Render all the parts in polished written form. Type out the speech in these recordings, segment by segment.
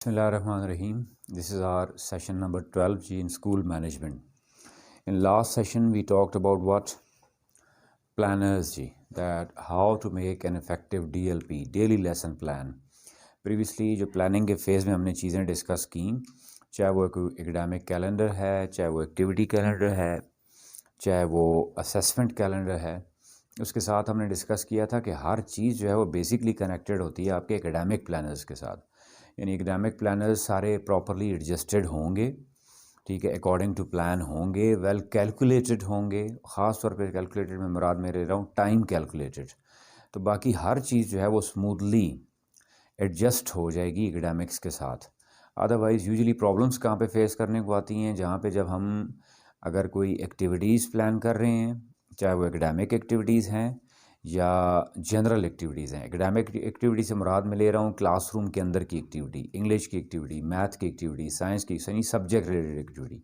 Bismillahirrahmanirrahim. This is our session number 12G in school management. In last session we talked about what? Planners G, that how to make an effective DLP, daily lesson plan. Previously जो planning के phase में हमने चीज़ें discuss की, चाहे वो कोई academic calendar है, चाहे वो activity calendar है, चाहे वो assessment calendar है, उसके साथ हमने डिस्कस किया था कि हर चीज़ जो है वो बेसिकली कनेक्टेड होती है आपके एकेडमिक प्लानर्स के साथ। यानी एकेडमिक प्लानर्स सारे प्रॉपरली एडजस्टेड होंगे, ठीक है, अकॉर्डिंग टू प्लान होंगे, वेल कैलकुलेटेड होंगे। ख़ास तौर पे कैलकुलेटेड में मुराद में ले रहा हूँ टाइम कैलकुलेटेड। तो बाकी हर चीज़ जो है वो स्मूथली एडजस्ट हो जाएगी एकेडमिक्स के साथ। अदरवाइज़ यूजुअली प्रॉब्लम्स कहाँ पे फेस करने को आती हैं, जहाँ पे जब हम अगर कोई एक्टिविटीज़ प्लान कर रहे हैं, चाहे वो एकेडमिक एक्टिविटीज़ हैं या जनरल एक्टिविटीज़ हैं। एकेडमिक एक्टिविटी से मुराद में ले रहा हूँ क्लासरूम के अंदर की एक्टिविटी, इंग्लिश की एक्टिविटी, मैथ की एक्टिविटी, साइंस की, यानी सब्जेक्ट रिलेटेड एक्टिविटी।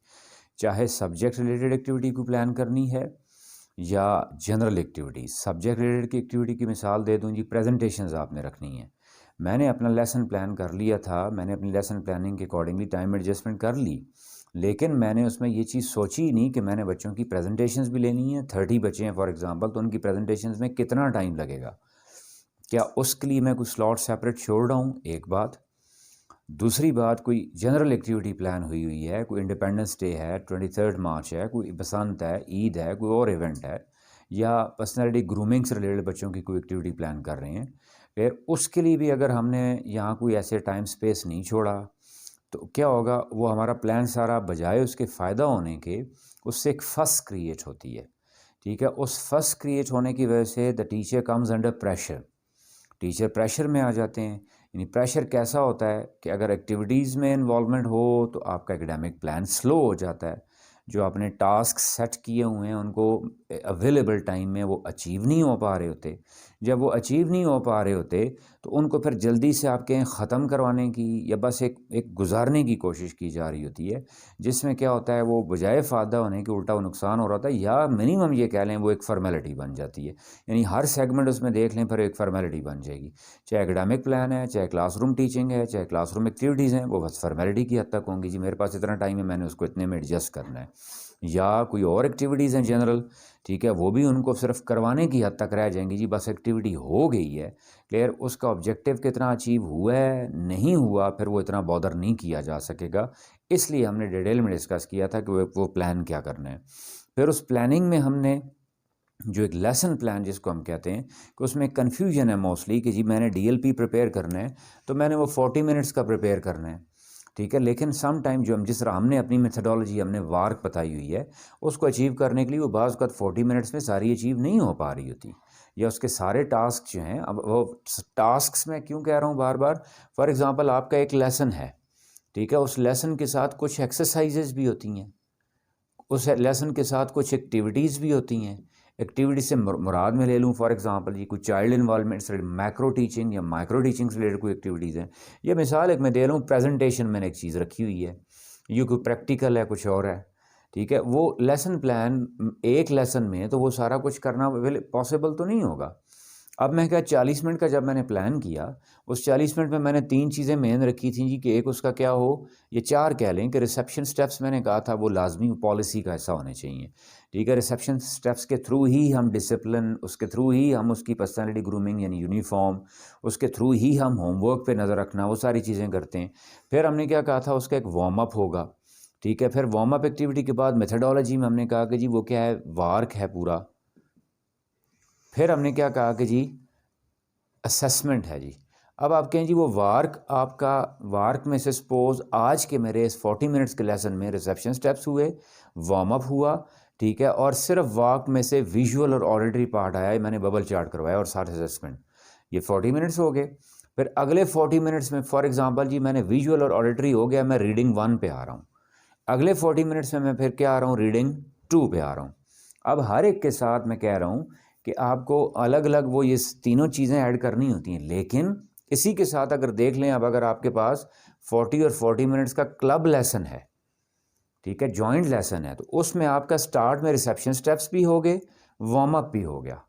चाहे सब्जेक्ट रिलेटेड एक्टिविटी को प्लान करनी है या जनरल एक्टिविटीज़। सब्जेक्ट रिलेटेड की एक्टिविटी की मिसाल दे दूँ जी, प्रेजेंटेशंस आपने रखनी है। मैंने अपना लेसन प्लान कर लिया था, मैंने अपनी लेसन प्लानिंग के अकॉर्डिंगली टाइम एडजस्टमेंट कर ली, लेकिन मैंने उसमें ये चीज़ सोची ही नहीं कि मैंने बच्चों की प्रेजेंटेशंस भी लेनी है। 30 बच्चे हैं फॉर एग्जांपल, तो उनकी प्रेजेंटेशंस में कितना टाइम लगेगा, क्या उसके लिए मैं कुछ स्लॉट सेपरेट छोड़ रहा हूँ? एक बात। दूसरी बात, कोई जनरल एक्टिविटी प्लान हुई है, कोई इंडिपेंडेंस डे है, 23 मार्च है, कोई बसंत है, ईद है, कोई और इवेंट है, या पर्सनैलिटी ग्रूमिंग से रिलेटेड बच्चों की कोई एक्टिविटी प्लान कर रहे हैं, फिर उसके लिए भी अगर हमने यहाँ कोई ऐसे टाइम स्पेस नहीं छोड़ा तो क्या होगा, वो हमारा प्लान सारा बजाय उसके फ़ायदा होने के उससे एक फस क्रिएट होती है। ठीक है, उस फस क्रिएट होने की वजह से the teacher comes under pressure, teacher pressure में आ जाते हैं। यानी प्रेशर कैसा होता है कि अगर एक्टिविटीज़ में इन्वॉल्वमेंट हो तो आपका एकेडमिक प्लान स्लो हो जाता है, जो आपने टास्क सेट किए हुए हैं उनको अवेलेबल टाइम में वो अचीव नहीं हो पा रहे होते। जब वो अचीव नहीं हो पा रहे होते तो उनको फिर जल्दी से आपके ख़त्म करवाने की या बस एक गुजारने की कोशिश की जा रही होती है, जिसमें क्या होता है वो बजाय फ़ायदा होने के उल्टा वो नुकसान हो रहा होता है, या मिनिमम ये कह लें वो एक फॉर्मेलिटी बन जाती है। यानी हर सेगमेंट उसमें देख लें फिर एक फॉर्मेलिटी बन जाएगी। चाहे एकेडमिक प्लान है, चाहे क्लासरूम टीचिंग है, चाहे क्लासरूम एक्टिविटीज़ हैं, वो बस फॉर्मेलिटी की हद तक होंगी जी, मेरे पास इतना टाइम है, मैंने उसको इतने में एडजस्ट करना है। या कोई और एक्टिविटीज़ हैं जनरल, ठीक है, वो भी उनको सिर्फ करवाने की हद तक रह जाएंगी जी, बस एक्टिविटी हो गई है, क्लियर। उसका ऑब्जेक्टिव कितना अचीव हुआ है नहीं हुआ फिर वो इतना बॉदर नहीं किया जा सकेगा। इसलिए हमने डिटेल में डिस्कस किया था कि वो प्लान क्या करना है। फिर उस प्लानिंग में हमने जो एक लेसन प्लान जिसको हम कहते हैं कि उसमें कन्फ्यूजन है मोस्टली कि जी मैंने डीएलपी प्रिपेयर करना है तो मैंने वो 40 मिनट्स का प्रिपेयर करना है, ठीक है। लेकिन सम टाइम जो हम जिस तरह हमने अपनी मेथडोलॉजी हमने वार्क बताई हुई है उसको अचीव करने के लिए वो बाज़ वक़्त 40 मिनट्स में सारी अचीव नहीं हो पा रही होती, या उसके सारे टास्क जो हैं, अब वो टास्क में क्यों कह रहा हूँ बार बार, फॉर एग्ज़ाम्पल आपका एक लेसन है, ठीक है, उस लेसन के साथ कुछ एक्सरसाइजेज भी होती हैं, उस लेसन के साथ कुछ एक्टिविटीज़ भी होती हैं। एक्टिविटी से मुराद में ले लूँ फॉर एग्जांपल जी कोई चाइल्ड इन्वॉल्वमेंट से मैक्रो टीचिंग या माइक्रो टीचिंग से रिलेटेड कोई एक्टिविटीज़ हैं। ये मिसाल एक मैं दे रहा हूँ, प्रेजेंटेशन मैंने एक चीज़ रखी हुई है, ये कोई प्रैक्टिकल है, कुछ और है, ठीक है। वो लेसन प्लान एक लेसन में तो वो सारा कुछ करना पॉसिबल तो नहीं होगा। अब मैं क्या 40 मिनट का जब मैंने प्लान किया, उस 40 मिनट में मैंने 3 चीज़ें मेन रखी थी जी, कि एक उसका क्या हो, ये 4 कह लें कि रिसेप्शन स्टेप्स मैंने कहा था वो लाजमी पॉलिसी का हिस्सा होने चाहिए, ठीक है। रिसेप्शन स्टेप्स के थ्रू ही हम डिसिप्लिन, उसके थ्रू ही हम उसकी पर्सनैलिटी ग्रूमिंग यानी यूनिफॉर्म, उसके थ्रू ही हम होमवर्क पे नज़र रखना, वो सारी चीज़ें करते हैं। फिर हमने क्या कहा था, उसका एक वार्म अप होगा, ठीक है। फिर वार्म अप एक्टिविटी के बाद मेथडोलॉजी में हमने कहा कि जी वो क्या है, वार्क है पूरा। फिर हमने क्या कहा कि जी असेसमेंट है जी। अब आप कहें जी वो वार्क, आपका वार्क में से सपोज आज के मेरे इस 40 मिनट्स के लेसन में रिसेप्शन स्टेप्स हुए, वार्म अप हुआ, ठीक है, और सिर्फ वार्क में से विजुअल और ऑडिटरी पार्ट आया, मैंने बबल चार्ट करवाया और साथ असेसमेंट, ये 40 मिनट्स हो गए। फिर अगले 40 मिनट्स में फॉर एग्जांपल जी मैंने विजुअल और ऑडिटरी हो गया, मैं रीडिंग 1 पे आ रहा हूँ। अगले 40 मिनट्स में मैं फिर क्या आ रहा हूँ, रीडिंग 2 पे आ रहा हूँ। अब हर एक के साथ मैं कह रहा हूँ कि आपको अलग अलग वो ये तीनों चीज़ें ऐड करनी होती हैं, लेकिन इसी के साथ अगर देख लें, अब अगर आपके पास 40 और 40 मिनट्स का क्लब लेसन है, ठीक है, जॉइंट लेसन है, तो उसमें आपका स्टार्ट में रिसेप्शन स्टेप्स भी हो गए, वार्म अप भी हो गया,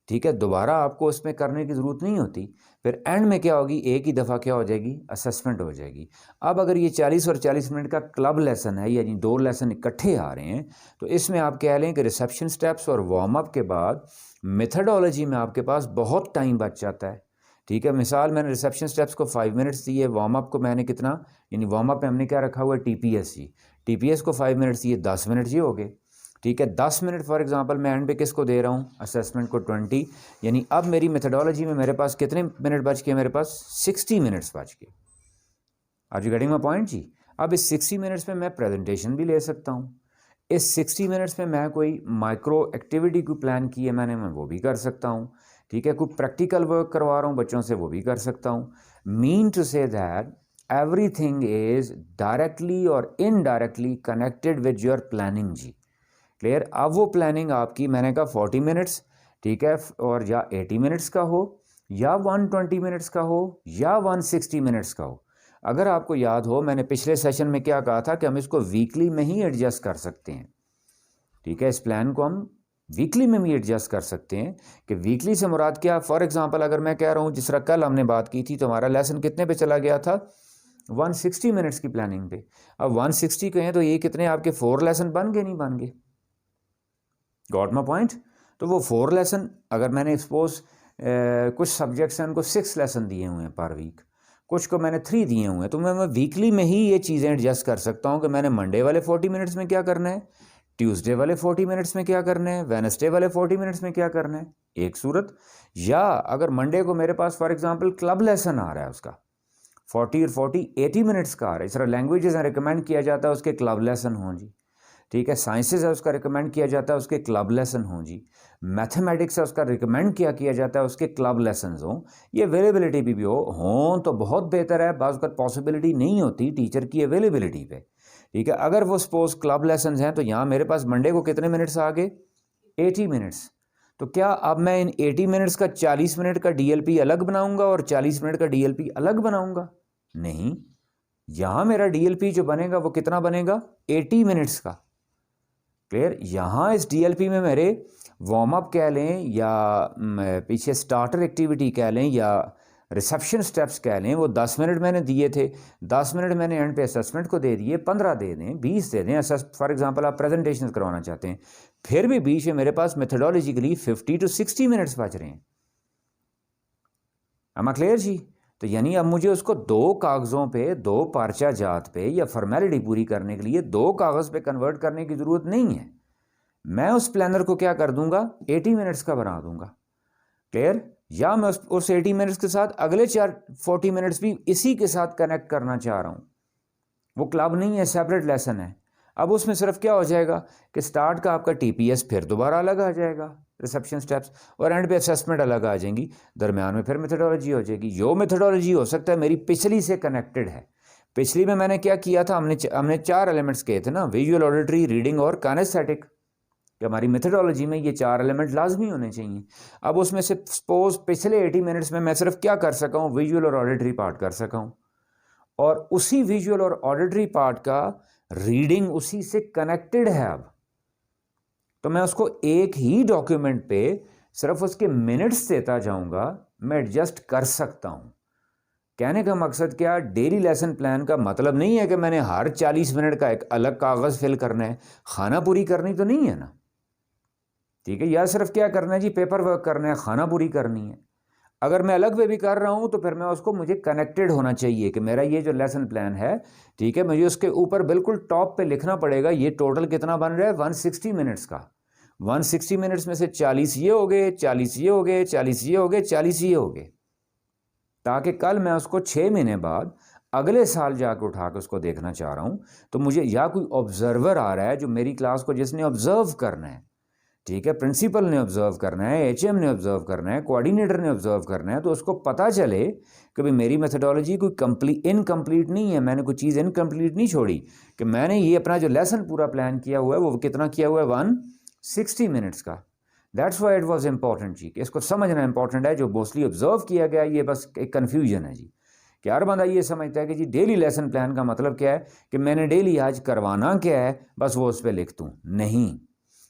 ठीक है, दोबारा आपको उसमें करने की ज़रूरत नहीं होती। फिर एंड में क्या होगी, एक ही दफ़ा क्या हो जाएगी, असेसमेंट हो जाएगी। अब अगर ये 40 और 40 मिनट का क्लब लेसन है, यानी 2 लेसन इकट्ठे आ रहे हैं, तो इसमें आप कह लें कि रिसेप्शन स्टेप्स और वार्म अप के बाद मेथडोलॉजी में आपके पास बहुत टाइम बच जाता है। ठीक है, मिसाल मैंने रिसेप्शन स्टेप्स को 5 मिनट्स दिए, वार्म अप को मैंने कितना, यानी वार्म अप में हमने क्या रखा हुआ है, TPS जी, TPS को 5 मिनट्स दिए, 10 मिनट ये हो गए। ठीक है, 10 मिनट फॉर एग्जांपल मैं एंड पे किसको दे रहा हूँ, असेसमेंट को 20, यानी अब मेरी मेथडोलॉजी में मेरे पास कितने मिनट बच गए, मेरे पास 60 मिनट्स बच गए। Are you getting my point जी। अब इस 60 मिनट्स में मैं प्रेजेंटेशन भी ले सकता हूँ, इस 60 मिनट्स में मैं कोई माइक्रो एक्टिविटी को प्लान की है मैंने, मैं वो भी कर सकता हूँ। ठीक है, कोई प्रैक्टिकल वर्क करवा रहा हूँ बच्चों से, वो भी कर सकता हूँ। Mean to say that everything is directly और indirectly connected with your planning जी। क्लियर। अब वो प्लानिंग आपकी, मैंने कहा 40 मिनट्स, ठीक है, और या 80 मिनट्स का हो, या 120 मिनट्स का हो, या 160 मिनट्स का हो। अगर आपको याद हो, मैंने पिछले सेशन में क्या कहा था कि हम इसको वीकली में ही एडजस्ट कर सकते हैं। ठीक है, इस प्लान को हम वीकली में भी एडजस्ट कर सकते हैं। कि वीकली से मुराद क्या, फॉर एग्जांपल अगर मैं कह रहा हूँ, जिस तरह कल हमने बात की थी, तो हमारा लेसन कितने पे चला गया था, 160 मिनट्स की प्लानिंग पे। अब 160 कहें तो ये कितने आपके 4 लेसन बन गए, नहीं बन गए। Got my point. तो वो 4 लेसन, अगर मैंने सपोज कुछ सब्जेक्ट्स हैं उनको 6 लेसन दिए हुए हैं पर वीक, कुछ को मैंने 3 दिए हुए हैं, तो मैं वीकली में ही ये चीज़ें एडजस्ट कर सकता हूँ कि मैंने मंडे वाले 40 मिनट्स में क्या करना है, ट्यूसडे वाले 40 मिनट्स में क्या करना है, वेडनेसडे वाले 40 मिनट्स में क्या करना है, एक सूरत। या अगर मंडे को मेरे पास फॉर एग्जांपल क्लब लेसन आ रहा है, उसका 40 और 40 80 मिनट्स का आ रहा है। इस तरह लैंग्वेजेस रिकमेंड किया जाता है उसके क्लब लेसन हों जी। ठीक है, साइंसेज है उसका रिकमेंड किया जाता है उसके क्लब लेसन हों जी। मैथमेटिक्स है उसका रिकमेंड किया जाता है उसके क्लब लेसन हों। ये अवेलेबिलिटी भी हों तो बहुत बेहतर है, बाज़ वक़्त पॉसिबिलिटी नहीं होती टीचर की अवेलेबिलिटी पे। ठीक है, अगर वो सपोज क्लब लेसन हैं, तो यहाँ मेरे पास मंडे को कितने मिनट्स आ गए, 80 मिनट्स। तो क्या अब मैं इन 80 मिनट्स का 40 मिनट का DLP अलग बनाऊंगा और 40 मिनट का DLP अलग बनाऊंगा? नहीं, यहाँ मेरा DLP जो बनेगा वो कितना बनेगा, 80 मिनट्स का। क्लियर। यहाँ इस DLP में मेरे वार्म अप कह लें, या पीछे स्टार्टर एक्टिविटी कह लें, या रिसेप्शन स्टेप्स कह लें, वो 10 मिनट मैंने दिए थे, 10 मिनट मैंने एंड पे असेसमेंट को दे दिए, 15 दे दें, 20 दे दें। फॉर एग्जांपल आप प्रेजेंटेशन करवाना चाहते हैं, फिर भी बीच में मेरे पास मेथडोलॉजिकली 50 to 60 मिनट्स बच रहे हैं। am I क्लियर जी। तो यानी अब मुझे उसको 2 कागज़ों पे, 2 पर्चा जात पे, या फॉर्मेलिटी पूरी करने के लिए 2 कागज़ पे कन्वर्ट करने की ज़रूरत नहीं है। मैं उस प्लानर को क्या कर दूंगा, 80 मिनट्स का बना दूंगा। क्लियर। या मैं उस 80 मिनट्स के साथ अगले 40 मिनट्स भी इसी के साथ कनेक्ट करना चाह रहा हूँ। वो क्लब नहीं है, सेपरेट लेसन है। अब उसमें सिर्फ क्या हो जाएगा कि स्टार्ट का आपका TPS फिर दोबारा अलग आ जाएगा, रिसेप्शन स्टेप्स, और एंड पे असेसमेंट अलग आ जाएंगी, दरमियान में फिर मेथडोलॉजी हो जाएगी। जो मेथडोलॉजी हो सकता है मेरी पिछली से कनेक्टेड है। पिछली में मैंने क्या किया था, हमने 4 एलिमेंट्स किए थे ना, विजुअल, ऑडिटरी, रीडिंग और काइनेस्थेटिक, कि हमारी मेथडोलॉजी में ये 4 एलिमेंट लाजमी होने चाहिए। अब उसमें से सपोज पिछले 80 मिनट्स में मैं सिर्फ क्या कर सका हूँ, विजुअल और ऑडिटरी पार्ट कर सका हूँ, और उसी विजुअल और ऑडिटरी पार्ट का रीडिंग उसी से कनेक्टेड है। अब तो मैं उसको एक ही डॉक्यूमेंट पे सिर्फ उसके मिनट्स देता जाऊंगा, मैं एडजस्ट कर सकता हूं। कहने का मकसद क्या, डेली लेसन प्लान का मतलब नहीं है कि मैंने हर 40 मिनट का एक अलग कागज़ फिल करना है, खाना पूरी करनी तो नहीं है ना। ठीक है, या सिर्फ क्या करना है जी, पेपर वर्क करना है, खाना पूरी करनी है। अगर मैं अलग वे भी कर रहा हूं तो फिर मैं उसको, मुझे कनेक्टेड होना चाहिए कि मेरा ये जो लेसन प्लान है, ठीक है, मुझे उसके ऊपर बिल्कुल टॉप पे लिखना पड़ेगा ये टोटल कितना बन रहा है, 160 मिनट्स का। 160 मिनट्स में से 40 ये हो गए, 40 ये हो गए, 40 ये हो गए, 40 ये हो गए, ताकि कल मैं उसको 6 महीने बाद अगले साल जाकर उठा के उसको देखना चाह रहा हूं, तो मुझे, या कोई ऑब्जर्वर आ रहा है जो मेरी क्लास को जिसने ऑब्जर्व करना है, ठीक है, प्रिंसिपल ने ऑब्जर्व करना है, HM ने ऑब्जर्व करना है, कोऑर्डिनेटर ने ऑब्जर्व करना है, तो उसको पता चले कि भाई मेरी मेथडोलॉजी कोई इनकम्प्लीट नहीं है, मैंने कोई चीज़ इनकम्प्लीट नहीं छोड़ी, कि मैंने ये अपना जो लेसन पूरा प्लान किया हुआ है वो कितना किया हुआ है, 160 मिनट्स का। That's why it was important जी, कि इसको समझना इंपॉर्टेंट है। जो मोस्टली ऑब्जर्व किया गया ये बस एक कन्फ्यूजन है जी, कि हर बंदा ये समझता है कि जी डेली लेसन प्लान का मतलब क्या है कि मैंने डेली आज करवाना क्या है, बस वो उस पर लिख दूँ। नहीं,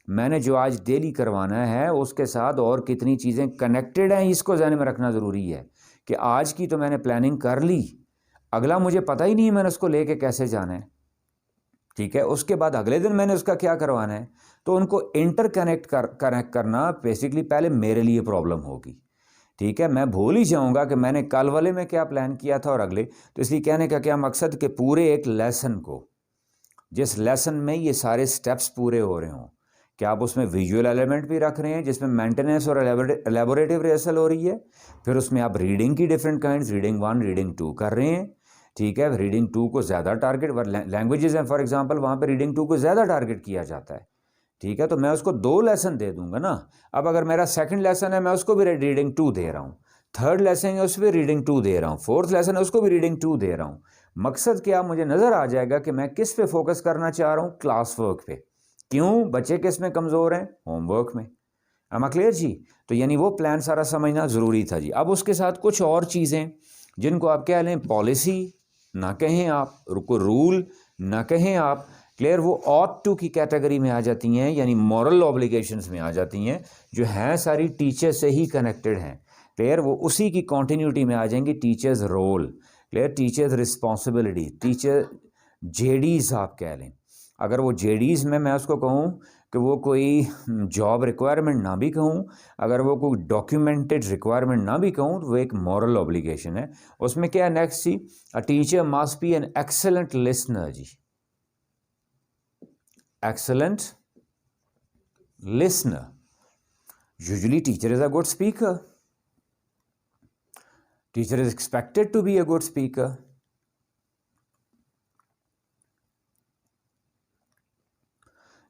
मैंने जो आज डेली करवाना है उसके साथ और कितनी चीज़ें कनेक्टेड हैं, इसको ध्यान में रखना ज़रूरी है कि आज की तो मैंने प्लानिंग कर ली, अगला मुझे पता ही नहीं है मैंने उसको लेके कैसे जाना है, ठीक है। उसके बाद अगले दिन मैंने उसका क्या करवाना है, तो उनको इंटरकनेक्ट कनेक्ट करना बेसिकली पहले मेरे लिए प्रॉब्लम होगी, ठीक है। मैं भूल ही जाऊंगा कि मैंने कल वाले में क्या प्लान किया था और अगले, तो इसलिए कहने का क्या मकसद कि पूरे एक लेसन को, जिस लेसन में ये सारे स्टेप्स पूरे हो रहे हों, कि आप उसमें विजुअल एलिमेंट भी रख रहे हैं जिसमें मेंटेनेंस और एलेबोरेटिव रिहर्सल हो रही है, फिर उसमें आप रीडिंग की डिफरेंट काइंड्स, रीडिंग 1 रीडिंग 2 कर रहे हैं, ठीक है। रीडिंग 2 को ज़्यादा टारगेट, लैंग्वेजेस हैं फॉर एग्जांपल, वहाँ पे रीडिंग 2 को ज़्यादा टारगेट किया जाता है, ठीक है। तो मैं उसको 2 लेसन दे दूंगा ना। अब अगर मेरा सेकंड लेसन है मैं उसको भी रीडिंग 2 दे रहा हूँ, थर्ड लेसन है उस पर रीडिंग 2 दे रहा हूँ, फोर्थ लेसन है उसको भी रीडिंग 2 दे रहा हूँ। मकसद क्या, मुझे नज़र आ जाएगा कि मैं किस पे फोकस करना चाह रहा हूँ, क्लास वर्क पे। क्यों, बच्चे किस में कमज़ोर हैं, होमवर्क में। am I क्लियर जी। तो यानी वो प्लान सारा समझना ज़रूरी था जी। अब उसके साथ कुछ और चीज़ें जिनको आप कह लें पॉलिसी ना कहें आप, को रूल ना कहें आप, क्लियर, वो ऑट टू की कैटेगरी में आ जाती हैं, यानी मॉरल ऑब्लिगेशंस में आ जाती हैं, जो हैं सारी टीचर से ही कनेक्टेड हैं, क्लियर। वो उसी की कॉन्टीन्यूटी में आ जाएंगी, teachers role, clear, teachers responsibility, teacher जेडीज़ आप कह लें। अगर वो जेडीज़ में मैं उसको कहूँ कि वो कोई जॉब रिक्वायरमेंट ना भी कहूँ, अगर वो कोई डॉक्यूमेंटेड रिक्वायरमेंट ना भी कहूँ, तो वो एक मॉरल ऑब्लिगेशन है। उसमें क्या है नेक्स्ट जी, a teacher must be an excellent listener जी, excellent listener. Usually teacher is a good speaker, teacher is expected to be a good speaker.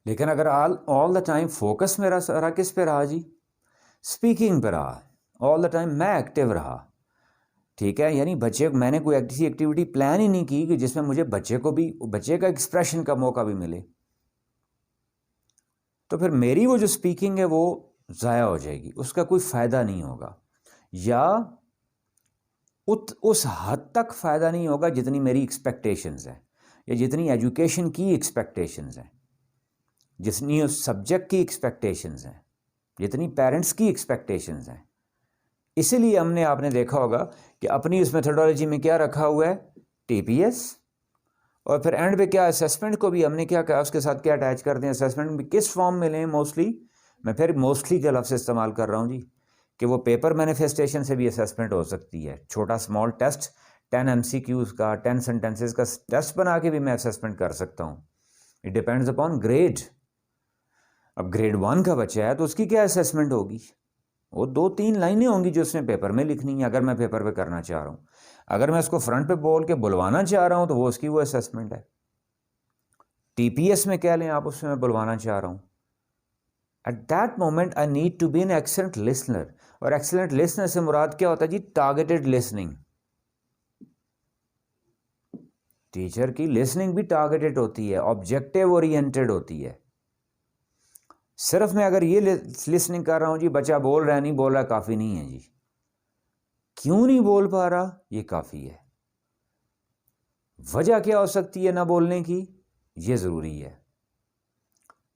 लेकिन अगर ऑल द टाइम फोकस मेरा सारा किस पे रहा जी, स्पीकिंग पे रहा, ऑल द टाइम मैं एक्टिव रहा, ठीक है, यानी बच्चे, मैंने कोई ऐसी एक्टिविटी प्लान ही नहीं की कि जिसमें मुझे बच्चे को भी, बच्चे का एक्सप्रेशन का मौका भी मिले, तो फिर मेरी वो जो स्पीकिंग है वो ज़ाया हो जाएगी, उसका कोई फ़ायदा नहीं होगा, या उस हद तक फ़ायदा नहीं होगा जितनी मेरी एक्सपेक्टेशंस हैं, या जितनी एजुकेशन की एक्सपेक्टेशंस हैं, जितनी उस सब्जेक्ट की एक्सपेक्टेशंस हैं, जितनी पेरेंट्स की एक्सपेक्टेशंस हैं। इसीलिए हमने, आपने देखा होगा कि अपनी उस मेथोडोलॉजी में क्या रखा हुआ है, टीपीएस, और फिर एंड पे क्या, असेसमेंट को भी हमने क्या कहा, उसके साथ क्या अटैच करते हैं, असेसमेंट भी किस फॉर्म में लें मोस्टली, मैं फिर मोस्टली का लफ्ज़ इस्तेमाल कर रहा हूँ जी, कि वो पेपर मैनिफेस्टेशन से भी असेसमेंट हो सकती है, छोटा स्मॉल टेस्ट 10 MCQs का, 10 सेंटेंसेस का टेस्ट बना के भी मैं असेसमेंट कर सकता हूँ। It depends upon grade. अब ग्रेड 1 का बच्चा है तो उसकी क्या असेसमेंट होगी, वो 2-3 लाइनें होंगी जो उसने पेपर में लिखनी है, अगर मैं पेपर पे करना चाह रहा हूँ। अगर मैं उसको फ्रंट पे बोल के बुलवाना चाह रहा हूँ तो वो उसकी वो असेसमेंट है। टीपीएस में कह लें आप, उसमें मैं बुलवाना चाह रहा हूँ, at that moment I need to be an excellent listener. और एक्सेलेंट लिसनर से मुराद क्या होता है जी, टारगेटेड लिसनिंग। टीचर की लिसनिंग भी टारगेटेड होती है, ऑब्जेक्टिव ओरिएंटेड होती है। सिर्फ मैं अगर ये लिसनिंग कर रहा हूँ जी, बच्चा बोल रहा है नहीं बोल रहा, काफ़ी नहीं है जी। क्यों नहीं बोल पा रहा, ये काफ़ी है। वजह क्या हो सकती है ना बोलने की, ये ज़रूरी है।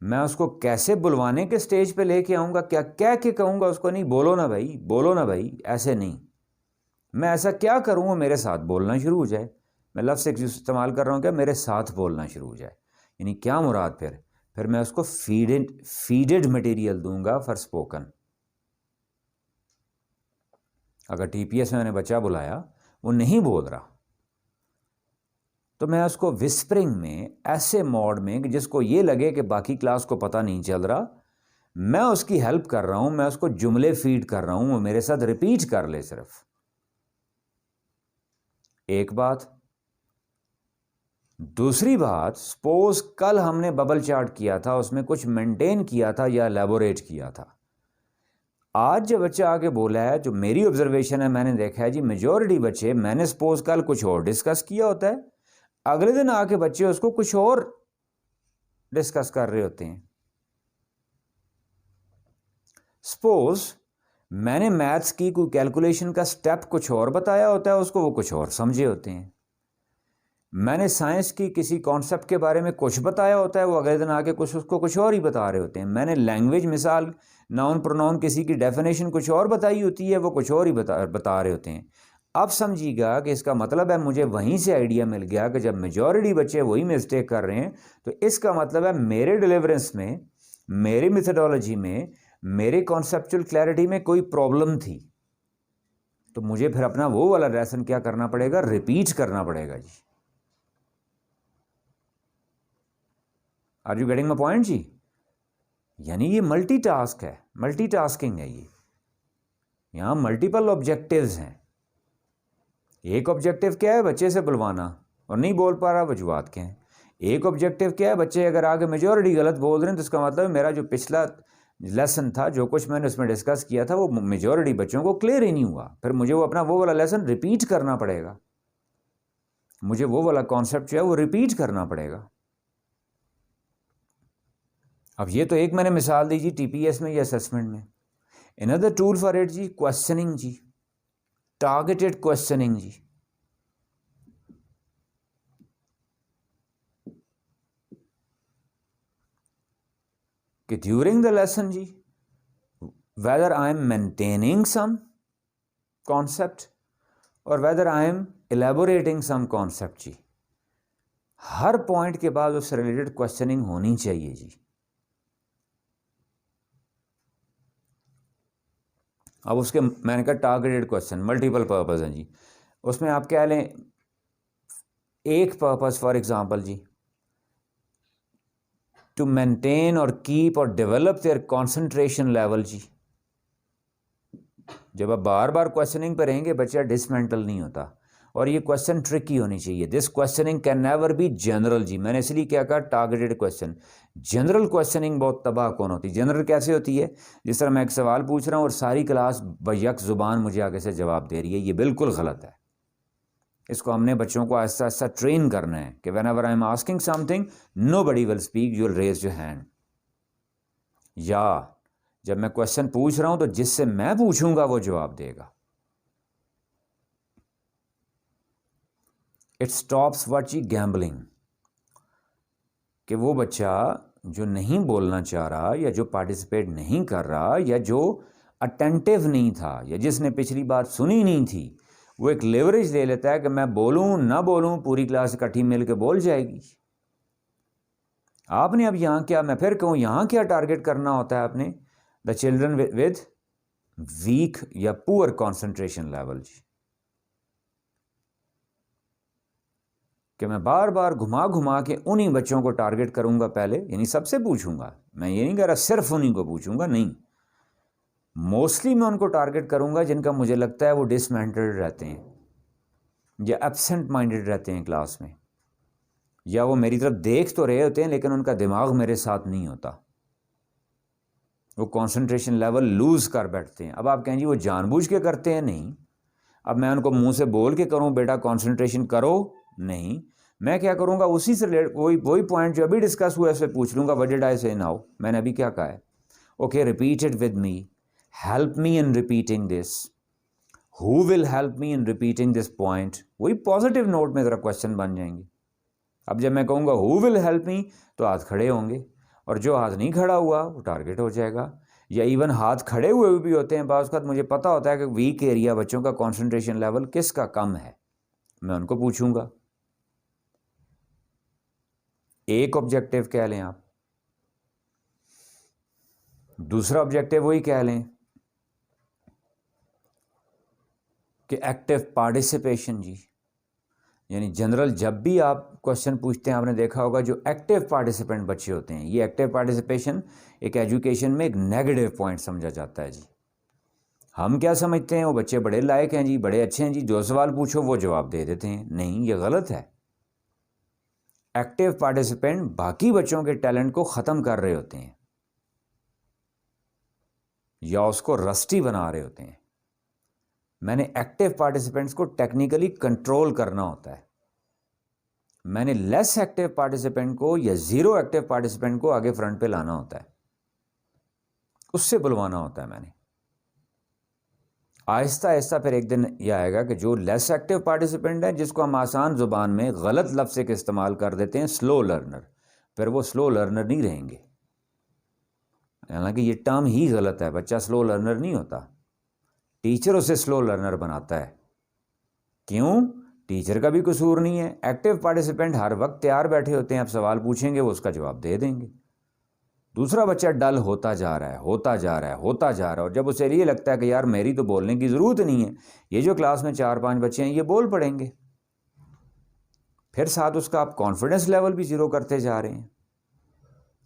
मैं उसको कैसे बुलवाने के स्टेज पे लेके आऊँगा, क्या कह के कहूँगा उसको, नहीं बोलो ना भाई, बोलो ना भाई, ऐसे नहीं। मैं ऐसा क्या करूँ वो मेरे साथ बोलना शुरू हो जाए। मैं लफ्ज़ इस्तेमाल कर रहा हूँ क्या, मेरे साथ बोलना शुरू हो जाए। यानी क्या मुराद, फिर मैं उसको फीडेड मटेरियल दूंगा फॉर स्पोकन। अगर टीपीएस में मैंने बच्चा बुलाया, वो नहीं बोल रहा, तो मैं उसको विस्परिंग में, ऐसे मोड में कि जिसको ये लगे कि बाकी क्लास को पता नहीं चल रहा, मैं उसकी हेल्प कर रहा हूं, मैं उसको जुमले फीड कर रहा हूं, वो मेरे साथ रिपीट कर ले सिर्फ। एक बात। दूसरी बात, सपोज कल हमने बबल चार्ट किया था, उसमें कुछ मेंटेन किया था या एलैबोरेट किया था। आज जब बच्चा आके बोला है, जो मेरी ऑब्जर्वेशन है, मैंने देखा है जी, मेजॉरिटी बच्चे, मैंने सपोज कल कुछ और डिस्कस किया होता है, अगले दिन आके बच्चे उसको कुछ और डिस्कस कर रहे होते हैं। सपोज मैंने मैथ्स की कोई कैलकुलेशन का स्टेप कुछ और बताया होता है उसको, वो कुछ और समझे होते हैं। मैंने साइंस की किसी कॉन्सेप्ट के बारे में कुछ बताया होता है, वो अगले दिन आके उसको कुछ और ही बता रहे होते हैं। मैंने लैंग्वेज, मिसाल नाउन प्रोनाउन किसी की डेफिनेशन कुछ और बताई होती है, वो कुछ और ही बता रहे होते हैं। अब समझिएगा कि इसका मतलब है मुझे वहीं से आइडिया मिल गया कि जब मेजॉरिटी बच्चे वही मिस्टेक कर रहे हैं तो इसका मतलब है मेरे डिलीवरेंस में, मेरी मेथडोलॉजी में, मेरे कॉन्सेप्चुअल क्लैरिटी में कोई प्रॉब्लम थी। तो मुझे फिर अपना वो वाला लेसन क्या करना पड़ेगा, रिपीट करना पड़ेगा जी। Are you getting my point जी? यानी ये मल्टीटास्क है, मल्टीटास्किंग है ये। यहाँ मल्टीपल ऑब्जेक्टिव्स हैं। एक ऑब्जेक्टिव क्या है, बच्चे से बुलवाना, और नहीं बोल पा रहा वजूहात क्या हैं। एक ऑब्जेक्टिव क्या है, बच्चे अगर आगे मेजॉरिटी गलत बोल रहे हैं तो इसका मतलब है मेरा जो पिछला लेसन था, जो कुछ मैंने उसमें डिस्कस किया था, वो मेजॉरिटी बच्चों को क्लियर ही नहीं हुआ। फिर मुझे वो अपना वो वाला लेसन रिपीट करना पड़ेगा, मुझे वो वाला कॉन्सेप्ट जो है वो रिपीट करना पड़ेगा। अब ये तो एक मैंने मिसाल दी जी टीपीएस में या असेसमेंट में। अनदर टूल फॉर इट जी, क्वेश्चनिंग जी, टारगेटेड क्वेश्चनिंग जी। कि ड्यूरिंग द लेसन जी, whether I am maintaining some concept or whether I am elaborating some concept जी, हर पॉइंट के बाद उससे रिलेटेड क्वेश्चनिंग होनी चाहिए जी। अब उसके मैंने कहा टारगेटेड क्वेश्चन, मल्टीपल पर्पस हैं जी। उसमें आप क्या लें, एक पर्पस फॉर एग्जांपल जी, टू मेंटेन और कीप और डेवलप देयर कंसंट्रेशन लेवल जी। जब आप बार बार क्वेश्चनिंग पर रहेंगे बच्चा डिसमेंटल नहीं होता, और ये क्वेश्चन ट्रिकी होनी चाहिए। This questioning can never be general जी। मैंने इसलिए क्या कहा, टारगेटेड क्वेश्चन। जनरल क्वेश्चनिंग बहुत तबाह कौन होती है। जनरल कैसे होती है, जिस तरह मैं एक सवाल पूछ रहा हूँ और सारी क्लास बैक जुबान मुझे आगे से जवाब दे रही है, ये बिल्कुल गलत है। इसको हमने बच्चों को आहिस्ता आहिस्ता ट्रेन करना है कि whenever I am asking something nobody will speak, you will raise your hand. या जब मैं क्वेश्चन पूछ रहा हूं तो जिससे मैं पूछूंगा वो जवाब देगा। इट स्टॉप्स व्हाट जी, गैम्बलिंग। कि वो बच्चा जो नहीं बोलना चाह रहा, या जो पार्टिसिपेट नहीं कर रहा, या जो अटेंटिव नहीं था, या जिसने पिछली बार सुनी नहीं थी, वो एक लेवरेज ले लेता है कि मैं बोलूं ना बोलूं पूरी क्लास इकट्ठी मिल के बोल जाएगी। आपने अब यहाँ क्या, मैं फिर कहूँ, यहाँ क्या टारगेट करना होता है आपने, द चिल्ड्रन विद वीक या पुअर कॉन्सेंट्रेशन लेवल जी। कि मैं बार बार घुमा घुमा के उन्हीं बच्चों को टारगेट करूंगा पहले, यानी सबसे पूछूंगा। मैं ये नहीं कह रहा सिर्फ उन्हीं को पूछूंगा, नहीं, मोस्टली मैं उनको टारगेट करूंगा जिनका मुझे लगता है वो डिसमेंटल्ड रहते हैं, या एब्सेंट माइंडेड रहते हैं क्लास में, या वो मेरी तरफ देख तो रहे होते हैं लेकिन उनका दिमाग मेरे साथ नहीं होता, वो कंसंट्रेशन लेवल लूज कर बैठते हैं। अब आप कहें जी वो जानबूझ के करते हैं, नहीं। अब मैं उनको मुंह से बोल के करूं बेटा कंसंट्रेशन करो, नहीं। मैं क्या करूंगा, उसी से वही पॉइंट जो अभी डिस्कस हुआ है उसे पूछ लूंगा, व्हाट डिड आई से नाउ, मैंने अभी क्या कहा है, okay repeat it with me, help me in repeating this, who will help me in repeating this point. वही पॉजिटिव नोट में ज़रा क्वेश्चन बन जाएंगे। अब जब मैं कहूँगा हु विल हेल्प मी तो हाथ खड़े होंगे, और जो हाथ नहीं खड़ा हुआ वो टारगेट हो जाएगा। या इवन हाथ खड़े हुए भी होते हैं बाज़ वक़्त, मुझे पता होता है कि वीक एरिया बच्चों का कंसंट्रेशन लेवल किसका कम है, मैं उनको पूछूंगा। एक ऑब्जेक्टिव कह लें आप, दूसरा ऑब्जेक्टिव वही कह लें कि एक्टिव पार्टिसिपेशन जी। यानी जनरल जब भी आप क्वेश्चन पूछते हैं आपने देखा होगा जो एक्टिव पार्टिसिपेंट बच्चे होते हैं, ये एक्टिव पार्टिसिपेशन एक एजुकेशन में एक नेगेटिव पॉइंट समझा जाता है जी। हम क्या समझते हैं, वो बच्चे बड़े लायक हैं जी, बड़े अच्छे हैं जी, जो सवाल पूछो वो जवाब दे देते हैं। नहीं, ये गलत है। एक्टिव पार्टिसिपेंट बाकी बच्चों के टैलेंट को ख़त्म कर रहे होते हैं या उसको रस्टी बना रहे होते हैं। मैंने एक्टिव पार्टिसिपेंट्स को टेक्निकली कंट्रोल करना होता है। मैंने लेस एक्टिव पार्टिसिपेंट को या जीरो एक्टिव पार्टिसिपेंट को आगे फ्रंट पे लाना होता है, उससे बुलवाना होता है मैंने। आहिस्ता आहिस्ता फिर एक दिन यह आएगा कि जो लेस एक्टिव पार्टिसिपेंट है, जिसको हम आसान ज़ुबान में गलत लफ्ज़ के इस्तेमाल कर देते हैं स्लो लर्नर, फिर वो स्लो लर्नर नहीं रहेंगे। हालांकि ये टर्म ही गलत है, बच्चा स्लो लर्नर नहीं होता, टीचर उसे स्लो लर्नर बनाता है। क्यों? टीचर का भी कसूर नहीं है। एक्टिव पार्टिसिपेंट हर वक्त तैयार बैठे होते हैं, आप सवाल पूछेंगे वो उसका जवाब दे देंगे। दूसरा बच्चा डल होता जा रहा है, होता जा रहा है, होता जा रहा है, और जब उसे ये लगता है कि यार मेरी तो बोलने की ज़रूरत नहीं है, ये जो क्लास में 4-5 बच्चे हैं ये बोल पड़ेंगे, फिर साथ उसका आप कॉन्फिडेंस लेवल भी ज़ीरो करते जा रहे हैं।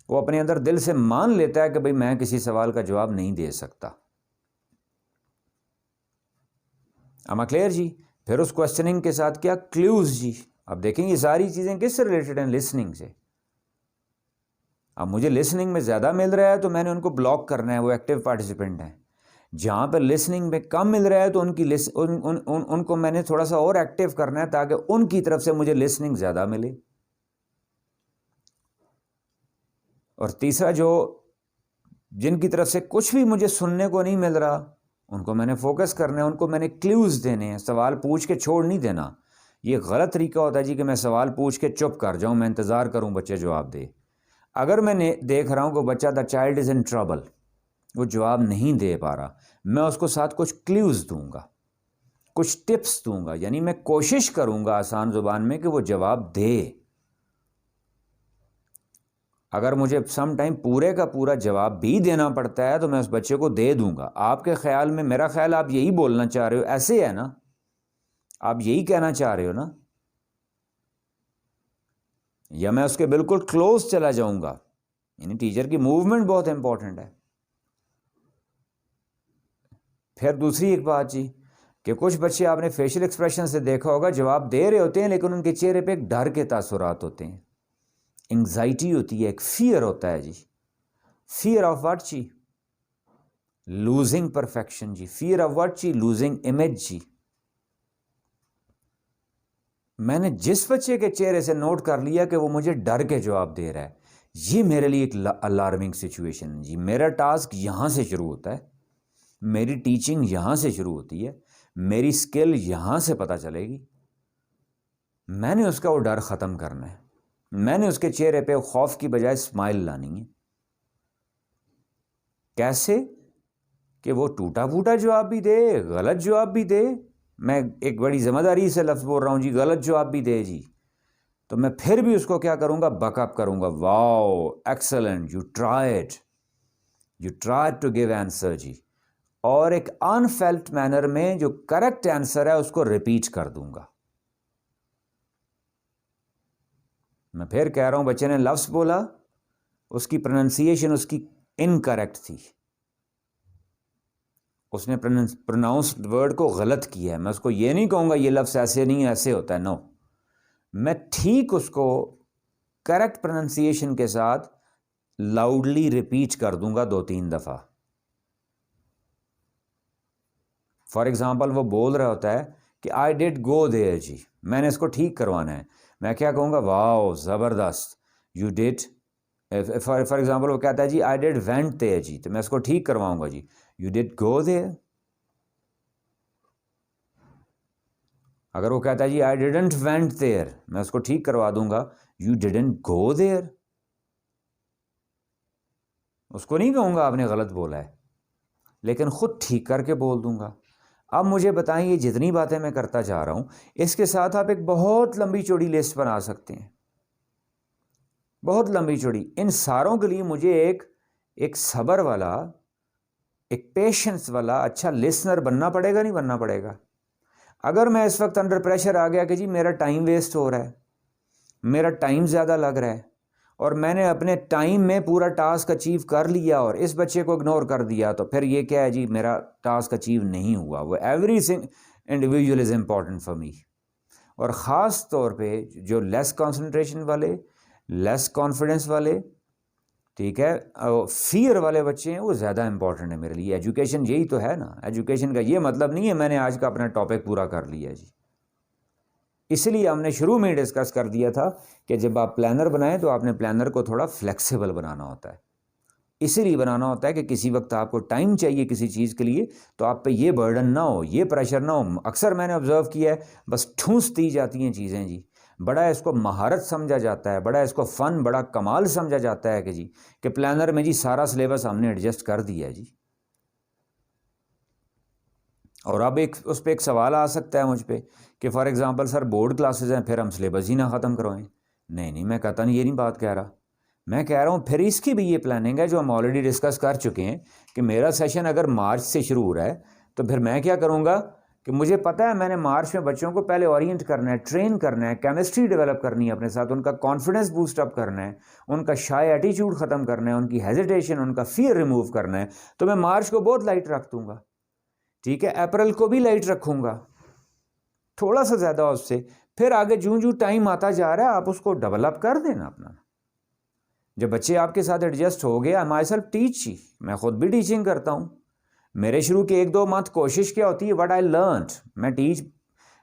वो अपने अंदर दिल से मान लेता है कि भाई मैं किसी सवाल का जवाब नहीं दे सकता। अमा क्लियर जी? फिर उस क्वेश्चनिंग के साथ क्या? क्लूज जी। अब देखें ये सारी चीज़ें किससे रिलेटेड हैं? लिसनिंग से। अब मुझे लिसनिंग में ज़्यादा मिल रहा है तो मैंने उनको ब्लॉक करना है, वो एक्टिव पार्टिसिपेंट हैं। जहाँ पर लिसनिंग में कम मिल रहा है तो उनको मैंने थोड़ा सा और एक्टिव करना है ताकि उनकी तरफ से मुझे लिसनिंग ज़्यादा मिले। और तीसरा, जो जिनकी तरफ से कुछ भी मुझे सुनने को नहीं मिल रहा उनको मैंने फोकस करना है, उनको मैंने क्लूज़ देने हैं। सवाल पूछ के छोड़ नहीं देना। ये गलत तरीका होता है जी कि मैं सवाल पूछ के चुप कर जाऊं, मैं इंतज़ार करूं बच्चे जवाब दे। अगर मैं देख रहा हूं कि बच्चा the child is in trouble, वो जवाब नहीं दे पा रहा, मैं उसको साथ कुछ क्लूज़ दूंगा, कुछ टिप्स दूंगा, यानी मैं कोशिश करूंगा आसान ज़ुबान में कि वो जवाब दे। अगर मुझे सम टाइम पूरे का पूरा जवाब भी देना पड़ता है तो मैं उस बच्चे को दे दूंगा। आपके ख्याल में, मेरा ख्याल आप यही बोलना चाह रहे हो, ऐसे है ना? आप यही कहना चाह रहे हो ना? या मैं उसके बिल्कुल क्लोज चला जाऊंगा? यानी टीचर की मूवमेंट बहुत इंपॉर्टेंट है। फिर दूसरी एक बात जी कि कुछ बच्चे आपने फेशियल एक्सप्रेशन से देखा होगा, जवाब दे रहे होते हैं लेकिन उनके चेहरे पे एक डर के तासुरात होते हैं, एंग्जाइटी होती है, एक फियर होता है जी। फियर ऑफ व्हाट जी? लूजिंग परफेक्शन जी। फियर ऑफ व्हाट जी? लूजिंग इमेज जी। मैंने जिस बच्चे के चेहरे से नोट कर लिया कि वो मुझे डर के जवाब दे रहा है, ये मेरे लिए एक अलार्मिंग सिचुएशन है जी। मेरा टास्क यहाँ से शुरू होता है, मेरी टीचिंग यहाँ से शुरू होती है, मेरी स्किल यहाँ से पता चलेगी। मैंने उसका वो डर ख़त्म करना है, मैंने उसके चेहरे पे खौफ की बजाय स्माइल लानी है। कैसे? कि वो टूटा फूटा जवाब भी दे, गलत जवाब भी दे। मैं एक बड़ी ज़िम्मेदारी से लफ्ज़ बोल रहा हूँ जी, गलत जवाब भी दे जी, तो मैं फिर भी उसको क्या करूँगा? बकअप करूँगा। Wow, excellent, you tried to give answer जी। और एक अनफेल्ट मैनर में जो करेक्ट आंसर है उसको रिपीट कर दूंगा। मैं फिर कह रहा हूं, बच्चे ने लफ्ज़ बोला, उसकी प्रोनाउंसिएशन उसकी इनकरेक्ट थी, उसने प्रोनाउंस्ड वर्ड को गलत किया है। मैं उसको ये नहीं कहूँगा ये लफ्ज़ ऐसे नहीं ऐसे होता है, नो। मैं ठीक उसको करेक्ट प्रोनाउंसिएशन के साथ लाउडली रिपीट कर दूंगा 2-3 दफ़ा। फॉर एग्ज़ाम्पल, वो बोल रहा होता है कि आई डिड गो देयर जी, मैंने इसको ठीक करवाना है। मैं क्या कहूँगा? वाओ, ज़बरदस्त, यू डिड। फॉर एग्ज़ाम्पल वो कहता है जी आई डिड वेंट देयर जी, तो मैं इसको ठीक करवाऊँगा जी, यू डिड गो देयर। अगर वो कहता है जी आई डिडंट वेंट देयर, मैं उसको ठीक करवा दूंगा, यू डिडंट गो देयर। उसको नहीं कहूँगा आपने गलत बोला है, लेकिन ख़ुद ठीक करके बोल दूंगा। अब मुझे बताएं, ये जितनी बातें मैं करता जा रहा हूँ, इसके साथ आप एक बहुत लंबी चौड़ी लिस्ट बना सकते हैं, बहुत लंबी चौड़ी। इन सारों के लिए मुझे एक सब्र वाला, एक पेशेंस वाला अच्छा लिसनर बनना पड़ेगा, नहीं बनना पड़ेगा? अगर मैं इस वक्त अंडर प्रेशर आ गया कि जी मेरा टाइम वेस्ट हो रहा है, मेरा टाइम ज़्यादा लग रहा है, और मैंने अपने टाइम में पूरा टास्क अचीव कर लिया और इस बच्चे को इग्नोर कर दिया, तो फिर ये क्या है जी? मेरा टास्क अचीव नहीं हुआ। वो every individual is important for me. और ख़ास तौर पे जो लेस कंसंट्रेशन वाले, लेस कॉन्फिडेंस वाले, ठीक है, फियर वाले बच्चे हैं, वो ज़्यादा इंपॉर्टेंट है मेरे लिए। एजुकेशन यही तो है ना। एजुकेशन का ये मतलब नहीं है मैंने आज का अपना टॉपिक पूरा कर लिया जी। इसलिए हमने शुरू में डिस्कस कर दिया था कि जब आप प्लानर बनाएं तो आपने प्लानर को थोड़ा फ्लेक्सिबल बनाना होता है। इसीलिए बनाना होता है कि किसी वक्त आपको टाइम चाहिए किसी चीज़ के लिए, तो आप पे ये बर्डन ना हो, ये प्रेशर ना हो। अक्सर मैंने ऑब्जर्व किया है, बस ठूंस दी जाती हैं चीज़ें जी, बड़ा इसको महारत समझा जाता है, बड़ा इसको फ़न, बड़ा कमाल समझा जाता है कि जी कि प्लानर में जी सारा सिलेबस हमने एडजस्ट कर दिया है जी। और अब एक उस पर एक सवाल आ सकता है मुझ पर कि for example sir board classes हैं, फिर हम सिलेबस ही ना ख़त्म करवाएं। नहीं, मैं कहता नहीं, ये नहीं बात कह रहा। मैं कह रहा हूँ फिर इसकी भी ये प्लानिंग है जो हम ऑलरेडी डिस्कस कर चुके हैं कि मेरा सेशन अगर मार्च से शुरू हो रहा है, तो फिर मैं क्या करूँगा कि मुझे पता है मैंने मार्च में बच्चों को पहले ओरिएंट करना है, ट्रेन करना है, केमिस्ट्री डेवलप करनी है अपने साथ, उनका कॉन्फिडेंस बूस्ट अप करना है, उनका शाय एटीट्यूड ख़त्म करना है, उनकी हेजिटेशन, उनका फियर रिमूव करना है। तो मैं मार्च को बहुत लाइट रख दूँगा, ठीक है, अप्रैल को भी लाइट रखूँगा, थोड़ा सा ज़्यादा उससे। फिर आगे जूँ जूँ टाइम आता जा रहा है आप उसको डेवलप कर देना अपना। जब बच्चे आपके साथ एडजस्ट हो गए, आई माई सेल्फ टीच ही, मैं खुद भी टीचिंग करता हूँ। मेरे शुरू के 1-2 मंथ कोशिश क्या होती है, व्हाट आई लर्नड, मैं टीच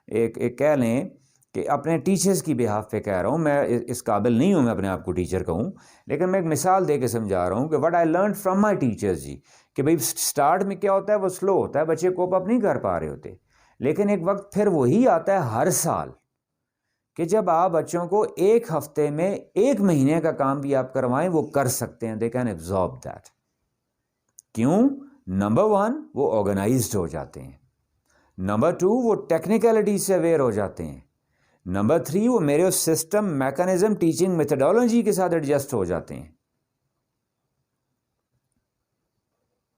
एक कह लें कि अपने टीचर्स की बिहाफ पे कह रहा हूँ, मैं इस काबिल नहीं हूँ मैं अपने आप को टीचर कहूँ, लेकिन मैं एक मिसाल दे के समझा रहा हूँ कि what I learn from my teachers जी, कि भाई स्टार्ट में क्या होता है, वो स्लो होता है, बच्चे कोप अप नहीं कर पा रहे होते, लेकिन एक वक्त फिर वही आता है हर साल कि जब आप बच्चों को 1 हफ्ते में 1 महीने का काम भी आप करवाएं, वो कर सकते हैं, दे कैन एब्जॉर्ब दैट। क्यों? नंबर 1 वो ऑर्गेनाइज्ड हो जाते हैं, नंबर 2 वो टेक्निकलिटी से अवेयर हो जाते हैं, नंबर 3 वो मेरे उस सिस्टम, मैकेनिज्म, टीचिंग मेथडोलॉजी के साथ एडजस्ट हो जाते हैं।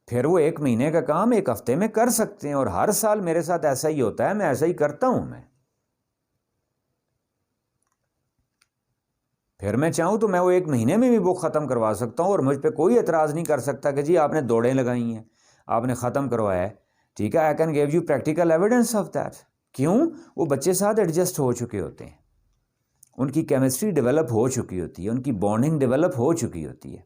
फिर वो 1 महीने का काम 1 हफ्ते में कर सकते हैं, और हर साल मेरे साथ ऐसा ही होता है, मैं ऐसा ही करता हूं मैं। फिर मैं चाहूँ तो मैं वो 1 महीने में भी बुक ख़त्म करवा सकता हूँ, और मुझ पर कोई एतराज़ नहीं कर सकता कि जी आपने दौड़ें लगाई हैं, आपने ख़त्म करवाया है, ठीक है। I can give you practical evidence of that. क्यों? वो बच्चे साथ एडजस्ट हो चुके होते हैं, उनकी केमिस्ट्री डेवलप हो चुकी होती है, उनकी बॉन्डिंग डेवलप हो चुकी होती है।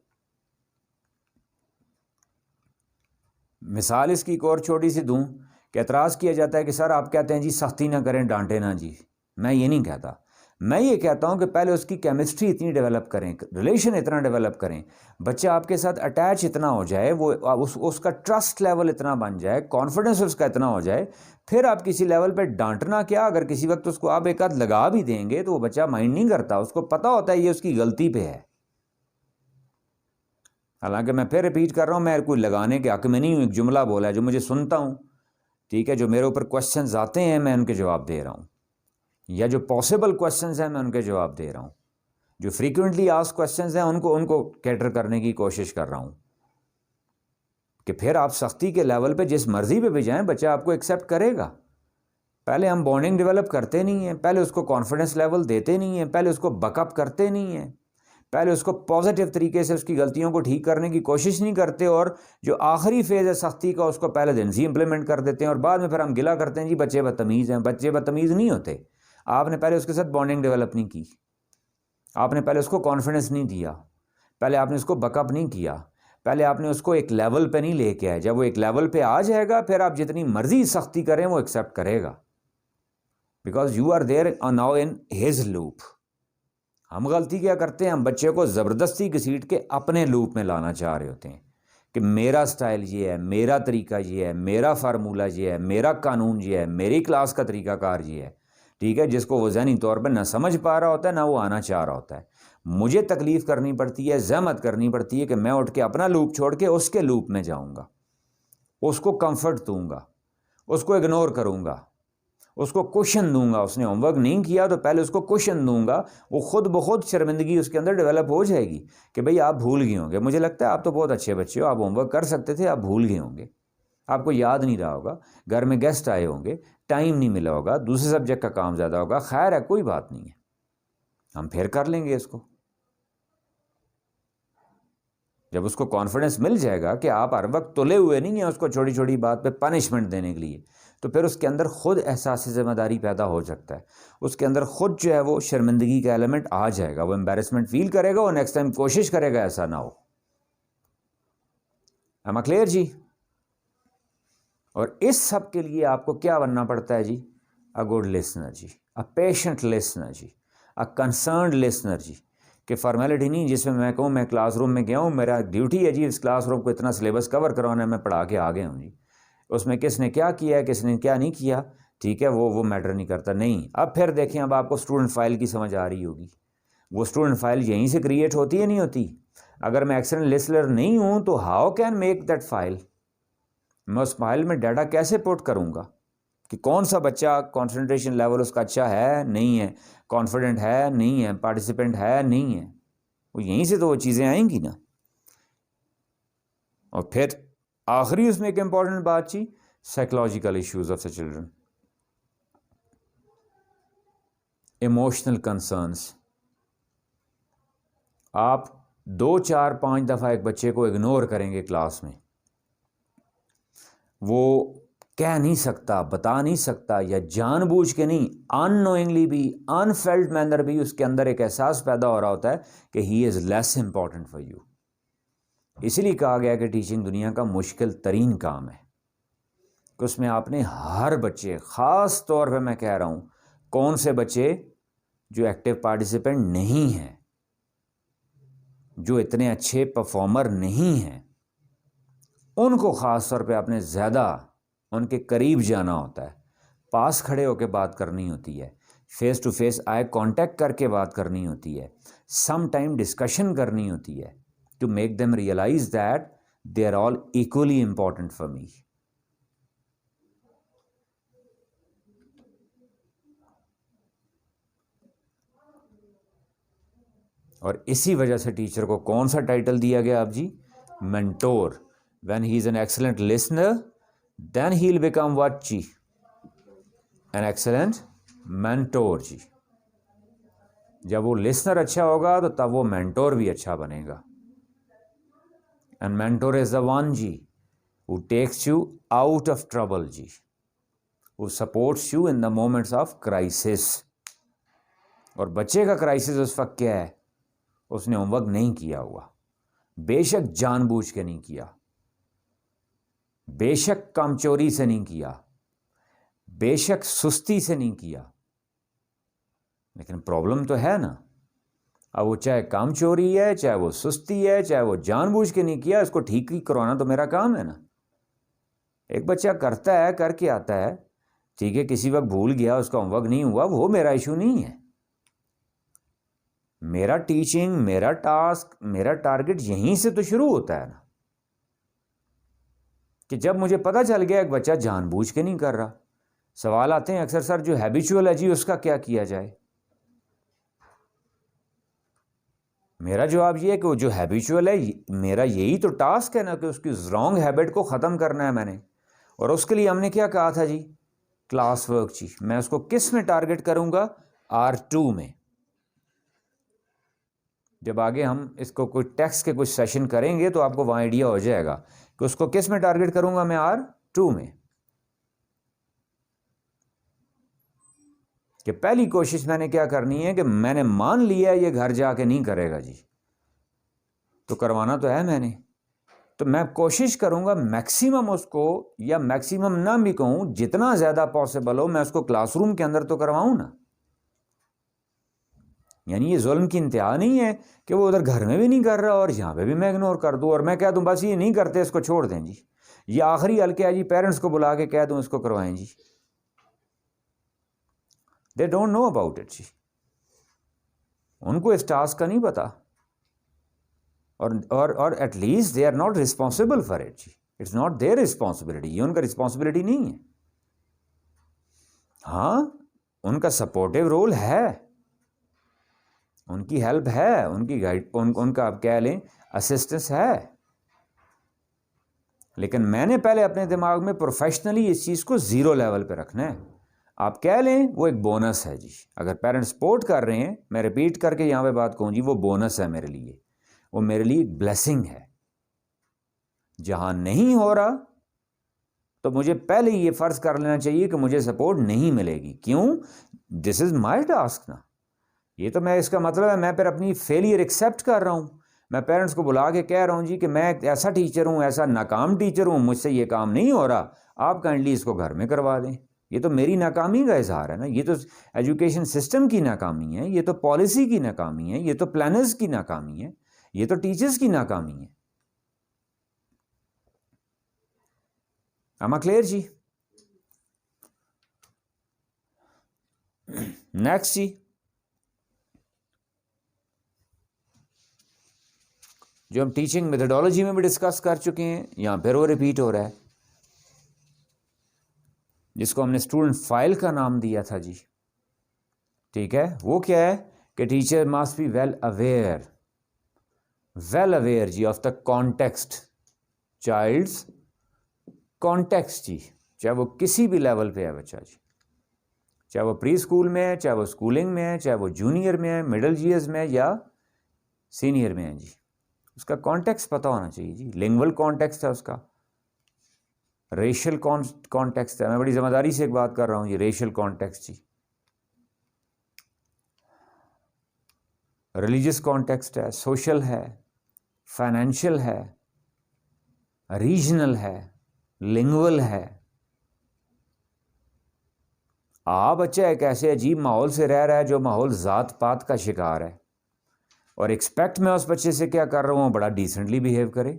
मिसाल इसकी एक और छोटी सी दूँ कि एतराज़ किया जाता है कि सर आप कहते हैं जी सख्ती ना करें, डांटे ना जी। मैं ये नहीं कहता, मैं ये कहता हूँ कि पहले उसकी केमिस्ट्री इतनी डेवलप करें, रिलेशन इतना डेवलप करें, बच्चा आपके साथ अटैच इतना हो जाए, वो उसका ट्रस्ट लेवल इतना बन जाए, कॉन्फिडेंस उसका इतना हो जाए, फिर आप किसी लेवल पे डांटना क्या, अगर किसी वक्त उसको आप एक आध लगा भी देंगे तो वो बच्चा माइंड नहीं करता, उसको पता होता है ये उसकी गलती पे है। हालांकि मैं फिर रिपीट कर रहा हूँ, मैं कोई लगाने के हक में नहीं हूँ, एक जुमला बोला है जो मुझे सुनता हूँ, ठीक है, जो मेरे ऊपर क्वेश्चंस आते हैं मैं उनके जवाब दे रहा हूँ, या जो पॉसिबल क्वेश्चंस हैं मैं उनके जवाब दे रहा हूँ, जो फ्रीक्वेंटली आस्क्ड क्वेश्चंस हैं उनको कैटर करने की कोशिश कर रहा हूँ कि फिर आप सख्ती के लेवल पे जिस मर्जी पे भी जाएं, बच्चा आपको एक्सेप्ट करेगा। पहले हम बॉन्डिंग डेवलप करते नहीं हैं, पहले उसको कॉन्फिडेंस लेवल देते नहीं हैं, पहले उसको बकअप करते नहीं हैं, पहले उसको पॉजिटिव तरीके से उसकी गलतियों को ठीक करने की कोशिश नहीं करते, और जो आखिरी फेज़ है सख्ती का उसको पहले दिन से ही इंप्लीमेंट कर देते हैं, और बाद में फिर हम गिला करते हैं जी बच्चे बदतमीज़ हैं। बच्चे बदतमीज़ नहीं होते, आपने पहले उसके साथ बॉन्डिंग डेवलप नहीं की, आपने पहले उसको कॉन्फिडेंस नहीं दिया, पहले आपने उसको बकअप नहीं किया, पहले आपने उसको एक लेवल पे नहीं लेके आए। जब वो एक लेवल पे आ जाएगा फिर आप जितनी मर्जी सख्ती करें वो एक्सेप्ट करेगा, because you are there now in his loop. हम गलती क्या करते हैं, हम बच्चे को ज़बरदस्ती घसीट के अपने लूप में लाना चाह रहे होते हैं कि मेरा स्टाइल ये है, मेरा तरीका ये है, मेरा फार्मूला ये है, मेरा कानून ये है, मेरी क्लास का तरीकाकार ये है, ठीक है, जिसको वो ज़हनी तौर पर ना समझ पा रहा होता है ना वो आना चाह रहा होता है। मुझे तकलीफ़ करनी पड़ती है, ज़हमत करनी पड़ती है कि मैं उठ के अपना लूप छोड़ के उसके लूप में जाऊँगा, उसको कंफर्ट दूँगा, उसको इग्नोर करूँगा, उसको क्वेश्चन दूंगा। उसने होमवर्क नहीं किया तो पहले उसको क्वेश्चन दूंगा, वो खुद ब खुद शर्मिंदगी उसके अंदर डेवलप हो जाएगी कि भाई आप भूल गए होंगे, मुझे लगता है आप तो बहुत अच्छे बच्चे हो, आप होमवर्क कर सकते थे, आप भूल गए होंगे, आपको याद नहीं रहा होगा, घर में गेस्ट आए होंगे, टाइम नहीं मिला होगा, दूसरे सब्जेक्ट का काम ज़्यादा होगा, खैर है कोई बात नहीं है, हम फिर कर लेंगे इसको। जब उसको कॉन्फिडेंस मिल जाएगा कि आप हर वक्त तुले हुए नहीं हैं उसको छोटी छोटी बात पे पनिशमेंट देने के लिए, तो फिर उसके अंदर खुद एहसास ज़िम्मेदारी पैदा हो सकता है, उसके अंदर खुद जो है वो शर्मिंदगी का एलिमेंट आ जाएगा, वो एम्बेरसमेंट फील करेगा और नेक्स्ट टाइम कोशिश करेगा ऐसा ना हो। एम आई क्लियर जी? और इस सब के लिए आपको क्या बनना पड़ता है जी? अ गुड लिसनर जी, अ पेशेंट लिसनर जी, अ कंसर्न्ड लिसनर जी, कि फॉर्मेलिटी नहीं जिसमें मैं कहूँ मैं क्लासरूम में गया हूँ, मेरा ड्यूटी है जी इस क्लासरूम को इतना सिलेबस कवर करवाना है, मैं पढ़ा के आ गया हूँ जी, उसमें किसने क्या किया है किसने क्या नहीं किया, ठीक है, वो मैटर नहीं करता। नहीं, अब फिर देखें, अब आपको स्टूडेंट फाइल की समझ आ रही होगी। वो स्टूडेंट फाइल यहीं से क्रिएट होती है नहीं होती? अगर मैं एक्सीलेंट लिस्टनर नहीं हूँ तो how can make that file, मैं उस फाइल में डाटा कैसे पुट करूँगा कि कौन सा बच्चा कंसंट्रेशन लेवल उसका अच्छा है नहीं है, कॉन्फिडेंट है नहीं है, पार्टिसिपेंट है नहीं है, वो यहीं से तो वो चीज़ें आएंगी ना। और फिर आखिरी उसमें एक इंपॉर्टेंट बात थी, psychological issues of the children, emotional concerns. आप 2 4 5 दफ़ा एक बच्चे को इग्नोर करेंगे क्लास में, वो कह नहीं सकता, बता नहीं सकता, या जानबूझ के नहीं, अननोइंगली भी, अनफेल्ट मैनर भी उसके अंदर एक एहसास पैदा हो रहा होता है कि he is less important for you. इसीलिए कहा गया कि टीचिंग दुनिया का मुश्किल तरीन काम है, कि उसमें आपने हर बच्चे, ख़ास तौर पे मैं कह रहा हूँ कौन से बच्चे जो एक्टिव पार्टिसिपेंट नहीं हैं, जो इतने अच्छे परफॉर्मर नहीं हैं, उनको ख़ास तौर पे आपने ज़्यादा उनके करीब जाना होता है, पास खड़े होकर बात करनी होती है, face to face eye contact करके बात करनी होती है, सम टाइम डिस्कशन करनी होती है, to make them realise that they are all equally important for me. और इसी वजह से टीचर को कौन सा टाइटल दिया गया आप जी? Mentor. When he is an excellent listener then he will become what जी? एन एक्सीलेंट मेंटोर जी। जब वो लिसनर अच्छा होगा तो तब वो मेंटोर भी अच्छा बनेगा। And mentor is the one जी who takes you out of trouble जी, who supports you in the moments of crisis. और बच्चे का क्राइसिस उस वक्त क्या है? उसने होमवर्क नहीं किया हुआ, बेशक जानबूझ के नहीं किया, बेशक कामचोरी से नहीं किया, बेशक सुस्ती से नहीं किया, लेकिन प्रॉब्लम तो है ना। अब वो चाहे कामचोरी है, चाहे वो सुस्ती है, चाहे वो जानबूझ के नहीं किया, इसको ठीक ही करवाना तो मेरा काम है ना। एक बच्चा करता है, करके आता है, ठीक है, किसी वक्त भूल गया, उसका होमवर्क नहीं हुआ, वो मेरा इशू नहीं है। मेरा टीचिंग, मेरा टास्क, मेरा टारगेट यहीं से तो शुरू होता है ना, कि जब मुझे पता चल गया एक बच्चा जानबूझ के नहीं कर रहा, सवाल आते हैं अक्सर, सर जो हैबिचुअल है जी उसका क्या किया जाए? मेरा जवाब ये है कि वो जो हैबिचुअल है, मेरा यही तो टास्क है ना, कि उसकी रॉन्ग हैबिट को ख़त्म करना है मैंने। और उसके लिए हमने क्या कहा था जी? क्लास वर्क जी। मैं उसको किस में टारगेट करूंगा? R2 में। जब आगे हम इसको कोई टेक्स्ट के कुछ सेशन करेंगे तो आपको वहाँ आइडिया हो जाएगा कि उसको किस में टारगेट करूंगा मैं? R2 में। कि पहली कोशिश मैंने क्या करनी है कि मैंने मान लिया ये घर जाके नहीं करेगा जी, तो करवाना तो है मैंने, तो मैं कोशिश करूंगा मैक्सिमम उसको, या मैक्सिमम ना भी कहूं, जितना ज़्यादा पॉसिबल हो मैं उसको क्लासरूम के अंदर तो करवाऊं ना। यानी ये जुल्म की इंतहा नहीं है कि वो उधर घर में भी नहीं कर रहा और यहाँ पे भी मैं इग्नोर कर दूँ और मैं कह दूँ बस ये नहीं करते इसको छोड़ दें जी। ये आखिरी हल क्या है जी? पेरेंट्स को बुला के कह दूँ इसको करवाएं जी। They don't know about it जी, उनको इस टास्क का नहीं पता, और at least they are not responsible for it जी। इट्स नॉट देयर रिस्पॉन्सिबिलिटी, ये उनका रिस्पॉन्सिबिलिटी नहीं है। हाँ, उनका सपोर्टिव रोल है, उनकी हेल्प है, उनकी गाइड, उनका आप कह लें असिस्टेंस है, लेकिन मैंने पहले अपने दिमाग में प्रोफेशनली इस चीज़ को ज़ीरो लेवल पे रखना है। आप कह लें वो एक बोनस है जी। अगर पेरेंट्स सपोर्ट कर रहे हैं, मैं रिपीट करके यहाँ पे बात कहूँ जी, वो बोनस है मेरे लिए, वो मेरे लिए एक ब्लेसिंग है। जहाँ नहीं हो रहा तो मुझे पहले ये फ़र्ज़ कर लेना चाहिए कि मुझे सपोर्ट नहीं मिलेगी। क्यों? दिस इज़ माई टास्क ना। ये तो मैं, इसका मतलब है मैं फिर अपनी फेलियर एक्सेप्ट कर रहा हूँ। मैं पेरेंट्स को बुला के कह रहा हूँ जी कि मैं ऐसा टीचर हूँ, ऐसा नाकाम टीचर हूँ, मुझसे ये काम नहीं हो रहा, आप काइंडली इसको घर में करवा दें। ये तो मेरी नाकामी का इजहार है ना, ये तो एजुकेशन सिस्टम की नाकामी है, ये तो पॉलिसी की नाकामी है, ये तो प्लानर्स की नाकामी है, ये तो टीचर्स की नाकामी है। am I क्लियर जी? नेक्स्ट जी, जो हम टीचिंग मेथडोलॉजी में भी डिस्कस कर चुके हैं, यहाँ फिर वो रिपीट हो रहा है, जिसको हमने स्टूडेंट फाइल का नाम दिया था जी। ठीक है, वो क्या है कि teacher must be well aware जी of the context, child's context जी, चाहे वो किसी भी लेवल पे है बच्चा जी, चाहे वो प्री स्कूल में है, चाहे वो स्कूलिंग में है, चाहे वो जूनियर में है, मिडिल ईयर्स में या सीनियर में है जी, उसका कॉन्टेक्स्ट पता होना चाहिए जी। लिंग्वल कॉन्टेक्स्ट है उसका, रेशियल कॉन्टेक्स्ट है, मैं बड़ी जिम्मेदारी से एक बात कर रहा हूँ जी, रेशियल कॉन्टेक्स्ट जी, रिलीजियस कॉन्टेक्स्ट है, सोशल है, फाइनेंशियल है, रीजनल है, लिंग्वल है। बच्चा एक ऐसे अजीब माहौल से रह रहा है जो माहौल ज़ात पात का शिकार है, और एक्सपेक्ट मैं उस बच्चे से क्या कर रहा हूँ, बड़ा डिसेंटली बिहेव करे।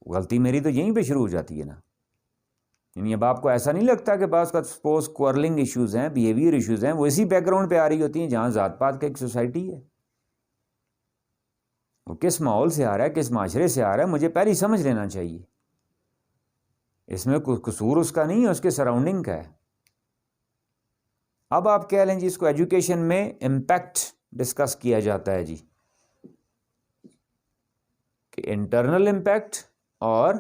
गलती मेरी तो यहीं पे शुरू हो जाती है ना। यानी अब आपको ऐसा नहीं लगता कि बास का सपोज क्वारलिंग इश्यूज़ हैं, बिहेवियर इश्यूज़ हैं, वो इसी बैकग्राउंड पे आ रही होती हैं जहाँ ज़ात पात का एक सोसाइटी है। वो किस माहौल से आ रहा है, किस माशरे से आ रहा है, मुझे पहले समझ लेना चाहिए। इसमें कसूर उसका नहीं है, उसके सराउंडिंग का है। अब आप कह लें जी, इसको एजुकेशन में इम्पैक्ट डिस्कस किया जाता है जी, कि इंटरनल इम्पैक्ट और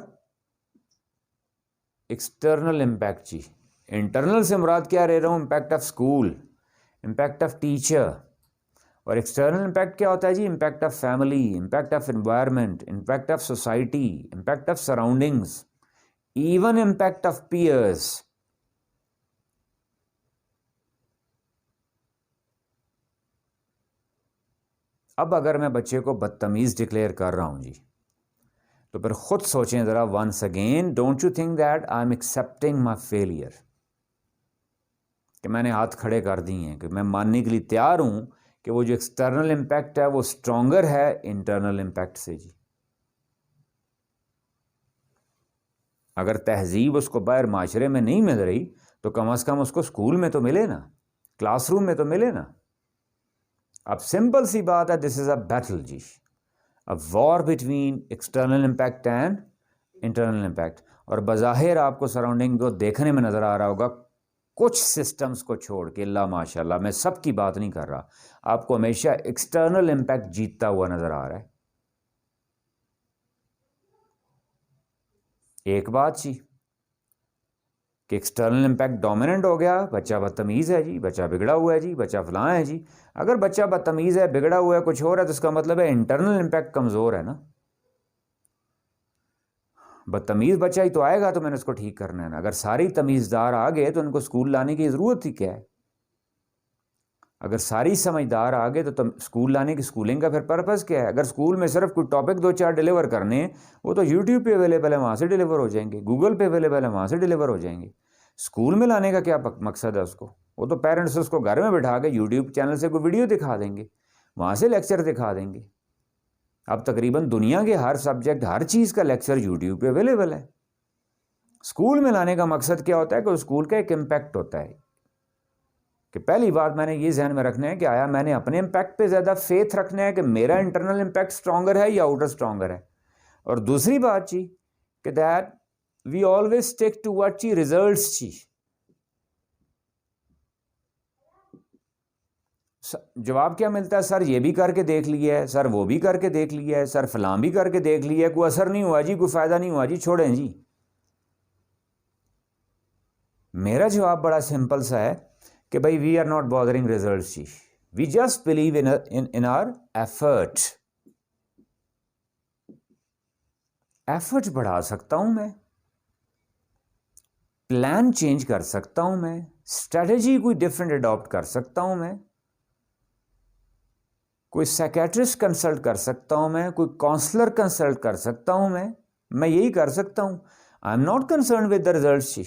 एक्सटर्नल इम्पैक्ट जी। इंटरनल से मुराद क्या ले रहा हूँ, impact of school, impact of teacher, और एक्सटर्नल इम्पैक्ट क्या होता है जी, impact of family, impact of environment, impact of society, impact of surroundings, even impact of peers. अब अगर मैं बच्चे को बदतमीज़ डिक्लेयर कर रहा हूँ जी, तो फिर खुद सोचें ज़रा, once again, don't you think that I am accepting my failure, कि मैंने हाथ खड़े कर दिए हैं, कि मैं मानने के लिए तैयार हूँ कि वो जो एक्सटर्नल इम्पैक्ट है वो स्ट्रॉन्गर है इंटरनल इम्पैक्ट से जी। अगर तहजीब उसको बाहर माशरे में नहीं मिल रही, तो कम से कम उसको स्कूल में तो मिले ना, क्लासरूम में तो मिले ना। अब सिंपल सी बात है, दिस इज़ अ बैटल जी, a war between external impact and internal impact. और बज़ाहिर आपको सराउंडिंग को देखने में नज़र आ रहा होगा, कुछ सिस्टम्स को छोड़ के, अल्लाह माशाल्लाह, मैं सब की बात नहीं कर रहा, आपको हमेशा एक्सटर्नल इम्पैक्ट जीतता हुआ नज़र आ रहा है। एक बात जी, कि एक्सटर्नल इम्पैक्ट डोमिनेंट हो गया, बच्चा बदतमीज़ है जी, बच्चा बिगड़ा हुआ है जी, बच्चा फलां है जी। अगर बच्चा बदतमीज़ है, बिगड़ा हुआ है, कुछ और है, तो इसका मतलब है इंटरनल इम्पैक्ट कमज़ोर है ना। बदतमीज़ बच्चा ही तो आएगा, तो मैंने उसको ठीक करना है ना। अगर सारी तमीज़दार आ गए तो उनको स्कूल लाने की ज़रूरत ही क्या है। अगर सारी समझदार आ गए तो स्कूल लाने की, स्कूलिंग का फिर पर्पज़ क्या है। अगर स्कूल में सिर्फ कोई टॉपिक 2-4 डिलीवर करने हैं, वो तो यूट्यूब पे अवेलेबल है, वहाँ से डिलीवर हो जाएंगे, गूगल पे अवेलेबल है, वहाँ से डिलीवर हो जाएंगे। स्कूल में लाने का क्या मकसद है उसको, वो तो पेरेंट्स उसको घर में बिठा के यूट्यूब चैनल से कोई वीडियो दिखा देंगे, वहाँ से लेक्चर दिखा देंगे। अब तकरीबन दुनिया के हर सब्जेक्ट, हर चीज़ का लेक्चर यूट्यूब पे अवेलेबल है। स्कूल में लाने का मकसद क्या होता है कि स्कूल का एक इम्पैक्ट होता है, कि पहली बात मैंने ये जहन में रखना है कि आया मैंने अपने इम्पैक्ट पे ज़्यादा फेथ रखना है कि मेरा इंटरनल इम्पैक्ट स्ट्रॉन्गर है या आउटर स्ट्रॉन्गर है। और दूसरी बात जी, कि that we always stick to what जी, रिजल्ट्स जी। जवाब क्या मिलता है, सर ये भी करके देख लिया है, सर वो भी करके देख लिया है, सर फलां भी करके देख लिया है, कोई असर नहीं हुआ जी, कोई फ़ायदा नहीं हुआ जी, छोड़ें जी। मेरा जवाब बड़ा सिंपल सा है कि भाई, we are not bothering results जी, we just believe in our effort. Effort बढ़ा सकता हूं मैं, प्लान चेंज कर सकता हूं मैं, स्ट्रेटजी कोई डिफरेंट अडॉप्ट कर सकता हूं मैं, कोई साइकेट्रिस्ट कंसल्ट कर सकता हूं मैं, कोई काउंसलर कंसल्ट कर सकता हूं मैं यही कर सकता हूं। I am not concern with the result जी।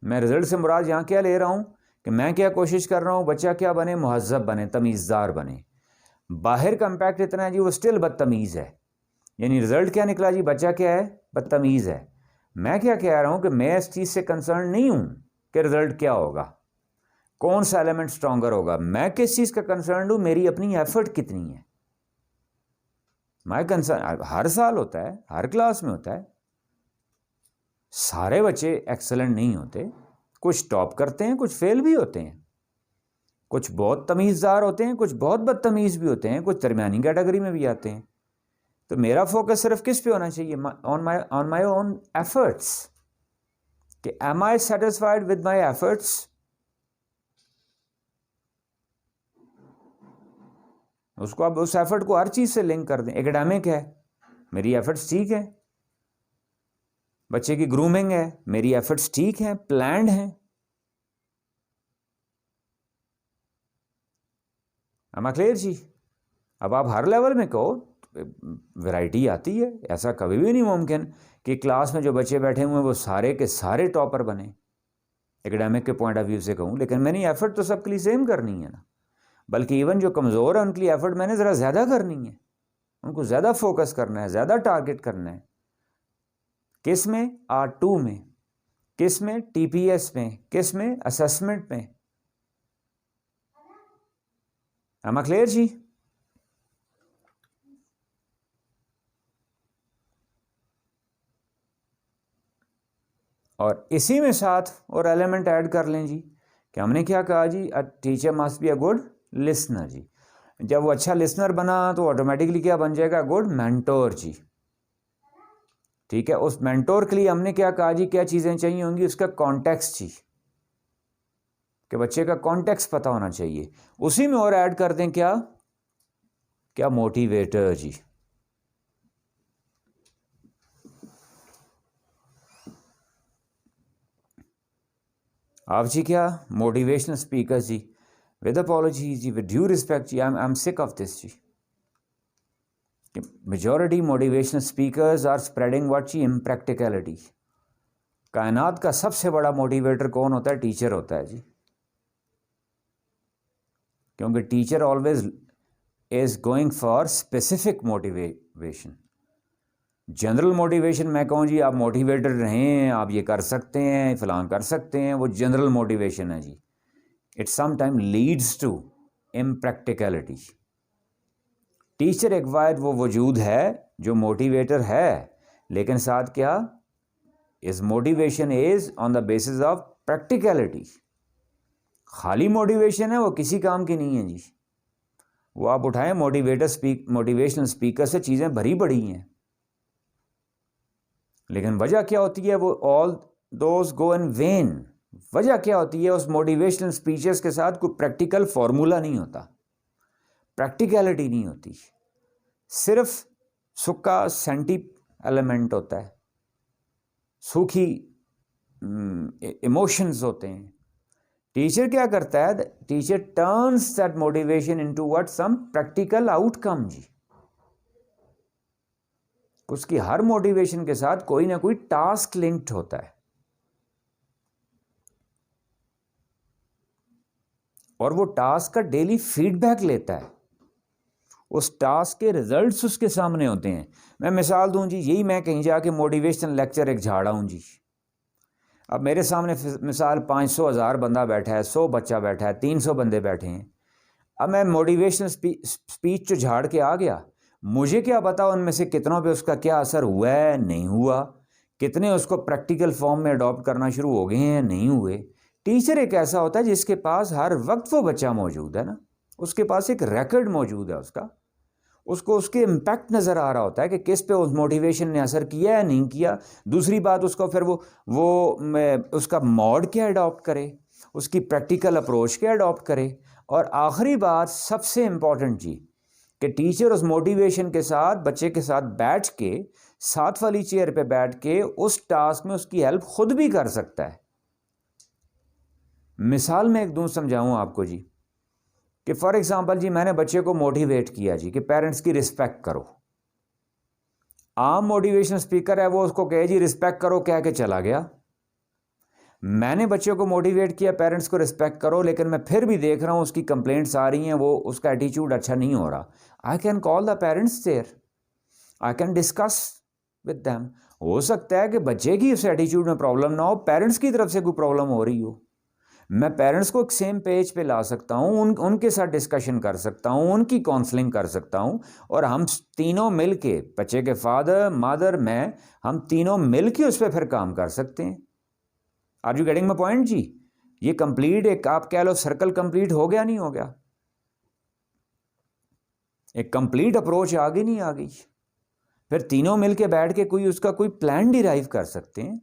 मैं रिजल्ट से मुराद यहाँ क्या ले रहा हूँ कि मैं क्या कोशिश कर रहा हूँ, बच्चा क्या बने, मुहज़्ज़ब बने, तमीज़दार बने। बाहर का इम्पैक्ट इतना है जी, वो स्टिल बदतमीज़ है। यानी रिजल्ट क्या निकला जी, बच्चा क्या है, बदतमीज़ है। मैं क्या कह रहा हूँ कि मैं इस चीज़ से कंसर्न नहीं हूँ कि रिजल्ट क्या होगा, कौन सा एलिमेंट स्ट्रॉन्गर होगा। मैं किस चीज़ का कंसर्न हूँ, मेरी अपनी एफर्ट कितनी है। माई कंसर्न हर साल होता है, हर क्लास में होता है। सारे बच्चे एक्सेलेंट नहीं होते, कुछ टॉप करते हैं, कुछ फेल भी होते हैं, कुछ बहुत तमीज़दार होते हैं, कुछ बहुत बदतमीज़ भी होते हैं, कुछ दरमियानी कैटेगरी में भी आते हैं। तो मेरा फोकस सिर्फ किस पे होना चाहिए, ऑन माई ओन एफर्ट्स, कि am I satisfied with my efforts. उसको आप उस एफर्ट को हर चीज़ से लिंक कर दें। एकेडमिक है, मेरी एफर्ट्स ठीक है। बच्चे की ग्रूमिंग है, मेरी एफर्ट्स ठीक हैं, प्लान्ड हैं। एम आई क्लियर जी। अब आप हर लेवल में कहो, वैरायटी आती है। ऐसा कभी भी नहीं मुमकिन कि क्लास में जो बच्चे बैठे हुए हैं वो सारे के सारे टॉपर बने, एकेडमिक के पॉइंट ऑफ व्यू से कहूँ। लेकिन मैंने एफर्ट तो सबके लिए सेम करनी है ना, बल्कि इवन जो कमज़ोर है उनके लिए एफर्ट मैंने ज़रा ज़्यादा करनी है, उनको ज़्यादा फोकस करना है, ज़्यादा टारगेट करना है। किस में, R2 में, किस में, TPS में, किस में, असेसमेंट में। एम आई क्लियर जी। और इसी में साथ और एलिमेंट ऐड कर लें जी कि हमने क्या कहा जी, a teacher must be a good listener जी। जब वो अच्छा लिसनर बना तो ऑटोमेटिकली क्या बन जाएगा, गुड मेंटोर जी। ठीक है, उस मेंटोर के लिए हमने क्या कहा जी, क्या चीज़ें चाहिए होंगी, उसका कॉन्टेक्स्ट जी, कि बच्चे का कॉन्टेक्स्ट पता होना चाहिए। उसी में और ऐड कर दें क्या, क्या मोटिवेटर जी। आप जी क्या मोटिवेशनल स्पीकर जी, विद अपॉलॉजी जी, विद ड्यू रिस्पेक्ट जी, I am sick of this जी। Majority motivational speakers are spreading what जी, इम्प्रैक्टिकलिटी। कायनात का सबसे बड़ा मोटिवेटर कौन होता है, टीचर होता है जी। क्योंकि teacher always is going for specific motivation. General motivation मैं कहूँ जी, आप मोटिवेटेड रहें, आप ये कर सकते हैं, फलां कर सकते हैं, वो जनरल मोटिवेशन है जी। It some time leads to impracticality. Teacher एक वायद वो वजूद है जो मोटिवेटर है, लेकिन साथ क्या, इस motivation is on the basis of practicality. खाली मोटिवेशन है वो किसी काम की नहीं है जी। वो आप उठाएं मोटिवेशनल स्पीकर से चीज़ें भरी पड़ी हैं, लेकिन वजह क्या होती है, वो all those go in when. वजह क्या होती है, उस मोटिवेशनल स्पीचेस के साथ कोई प्रैक्टिकल फॉर्मूला नहीं होता, प्रैक्टिकलिटी नहीं होती, सिर्फ सूखा सेंटी एलिमेंट होता है, सूखी इमोशंस होते हैं। टीचर क्या करता है, teacher turns that motivation into what, some practical outcome जी। उसकी हर मोटिवेशन के साथ कोई ना कोई टास्क लिंक्ड होता है, और वो टास्क का डेली फीडबैक लेता है, उस टास्क के रिजल्ट्स उसके सामने होते हैं। मैं मिसाल दूं जी, यही मैं कहीं जाके मोटिवेशनल लेक्चर एक झाड़ा हूं जी। अब मेरे सामने मिसाल 500 1000 बंदा बैठा है, 100 बच्चा बैठा है, 300 बंदे बैठे हैं। अब मैं मोटिवेशनल स्पीच जो झाड़ के आ गया, मुझे क्या पता उनमें से कितनों पे उसका क्या असर हुआ है, नहीं हुआ, कितने उसको प्रैक्टिकल फॉर्म में अडॉप्ट करना शुरू हो गए हैं, नहीं हुए। टीचर एक ऐसा होता है जिसके पास हर वक्त वो बच्चा मौजूद है ना, उसके पास एक रिकॉर्ड मौजूद है उसका, उसको उसके इम्पैक्ट नज़र आ रहा होता है कि किस पे उस मोटिवेशन ने असर किया है, नहीं किया। दूसरी बात, उसको फिर उसका मॉड क्या अडॉप्ट करे, उसकी प्रैक्टिकल अप्रोच क्या अडॉप्ट करे। और आखिरी बात सबसे इम्पॉर्टेंट जी, कि टीचर उस मोटिवेशन के साथ बच्चे के साथ बैठ के, साथ वाली चेयर पे बैठ के उस टास्क में उसकी हेल्प खुद भी कर सकता है। मिसाल में एक दूँ समझाऊँ आपको जी, कि फॉर एग्जांपल जी, मैंने बच्चे को मोटिवेट किया जी कि पेरेंट्स की रिस्पेक्ट करो। आम मोटिवेशन स्पीकर है वो उसको कहे जी रिस्पेक्ट करो कह के चला गया। मैंने बच्चों को मोटिवेट किया पेरेंट्स को रिस्पेक्ट करो, लेकिन मैं फिर भी देख रहा हूँ उसकी कंप्लेंट्स आ रही हैं, वो उसका एटीट्यूड अच्छा नहीं हो रहा। I can call the parents there, I can discuss with them. हो सकता है कि बच्चे की उस एटीट्यूड में प्रॉब्लम ना हो, पेरेंट्स की तरफ से कोई प्रॉब्लम हो रही हो। मैं पेरेंट्स को एक सेम पेज पे ला सकता हूँ, उनके साथ डिस्कशन कर सकता हूँ, उनकी काउंसलिंग कर सकता हूँ, और हम तीनों मिल के, बच्चे के फादर मदर मैं, हम तीनों मिल के उस पर फिर काम कर सकते हैं। Are you getting my point जी? ये कंप्लीट एक आप कह लो सर्कल कंप्लीट हो गया नहीं हो गया? एक कंप्लीट अप्रोच आ गई नहीं आ गई? फिर तीनों मिलके बैठ के कोई उसका कोई प्लान डिराइव कर सकते हैं।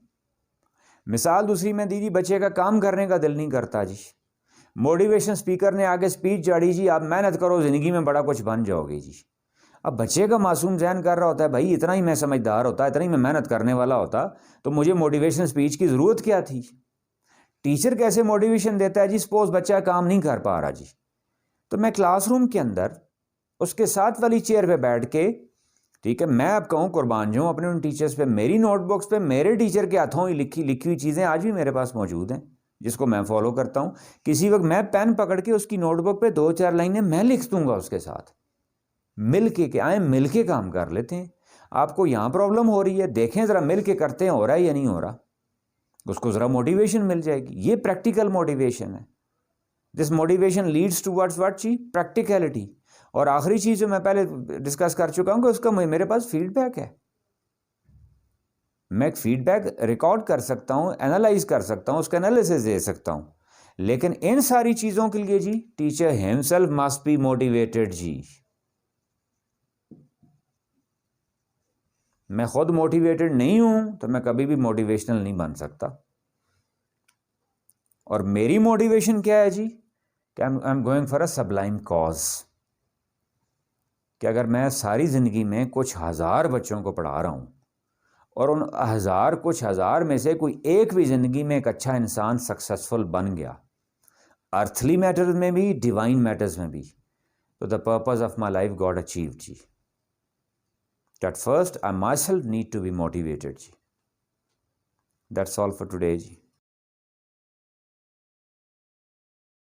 मिसाल दूसरी में दीदी, बच्चे का काम करने का दिल नहीं करता जी, मोटिवेशन स्पीकर ने आगे स्पीच झाड़ी जी, आप मेहनत करो ज़िंदगी में बड़ा कुछ बन जाओगे जी। अब बच्चे का मासूम जहन कर रहा होता है, भाई इतना ही मैं समझदार होता, इतना ही मैं मेहनत करने वाला होता, तो मुझे मोटिवेशन स्पीच की ज़रूरत क्या थी? टीचर कैसे मोटिवेशन देता है जी? सपोज बच्चा काम नहीं कर पा रहा जी, तो मैं क्लासरूम के अंदर उसके साथ वाली चेयर पे बैठ के, ठीक है, मैं अब कहूँ कुर्बान जाऊँ अपने उन टीचर्स पे, मेरी नोटबुक्स पे मेरे टीचर के हाथों ही लिखी हुई चीज़ें आज भी मेरे पास मौजूद हैं जिसको मैं फॉलो करता हूँ। किसी वक्त मैं पेन पकड़ के उसकी नोटबुक पे 2-4 लाइनें मैं लिख दूंगा उसके साथ, मिल के आए मिल के काम कर लेते हैं। आपको यहाँ प्रॉब्लम हो रही है, देखें ज़रा मिल के करते हैं हो रहा है या नहीं हो रहा, उसको ज़रा मोटिवेशन मिल जाएगी। ये प्रैक्टिकल मोटिवेशन है। This motivation leads towards what जी? प्रैक्टिकलिटी। और आखिरी चीज़ जो मैं पहले डिस्कस कर चुका हूँ कि उसका मेरे पास फीडबैक है, मैं एक फीडबैक रिकॉर्ड कर सकता हूँ, एनालाइज कर सकता हूँ, उसका एनालिसिस दे सकता हूँ। लेकिन इन सारी चीज़ों के लिए जी teacher himself must be motivated जी। मैं खुद मोटिवेटेड नहीं हूं तो मैं कभी भी मोटिवेशनल नहीं बन सकता। और मेरी मोटिवेशन क्या है जी? कि I am going for a Sublime cause, कि अगर मैं सारी ज़िंदगी में कुछ हज़ार बच्चों को पढ़ा रहा हूँ और उन कुछ हज़ार में से कोई एक भी ज़िंदगी में एक अच्छा इंसान सक्सेसफुल बन गया, अर्थली मैटर्स में भी डिवाइन मैटर्स में भी, तो the purpose of my life got achieved जी। At first, I myself need to be motivated. That's all for today.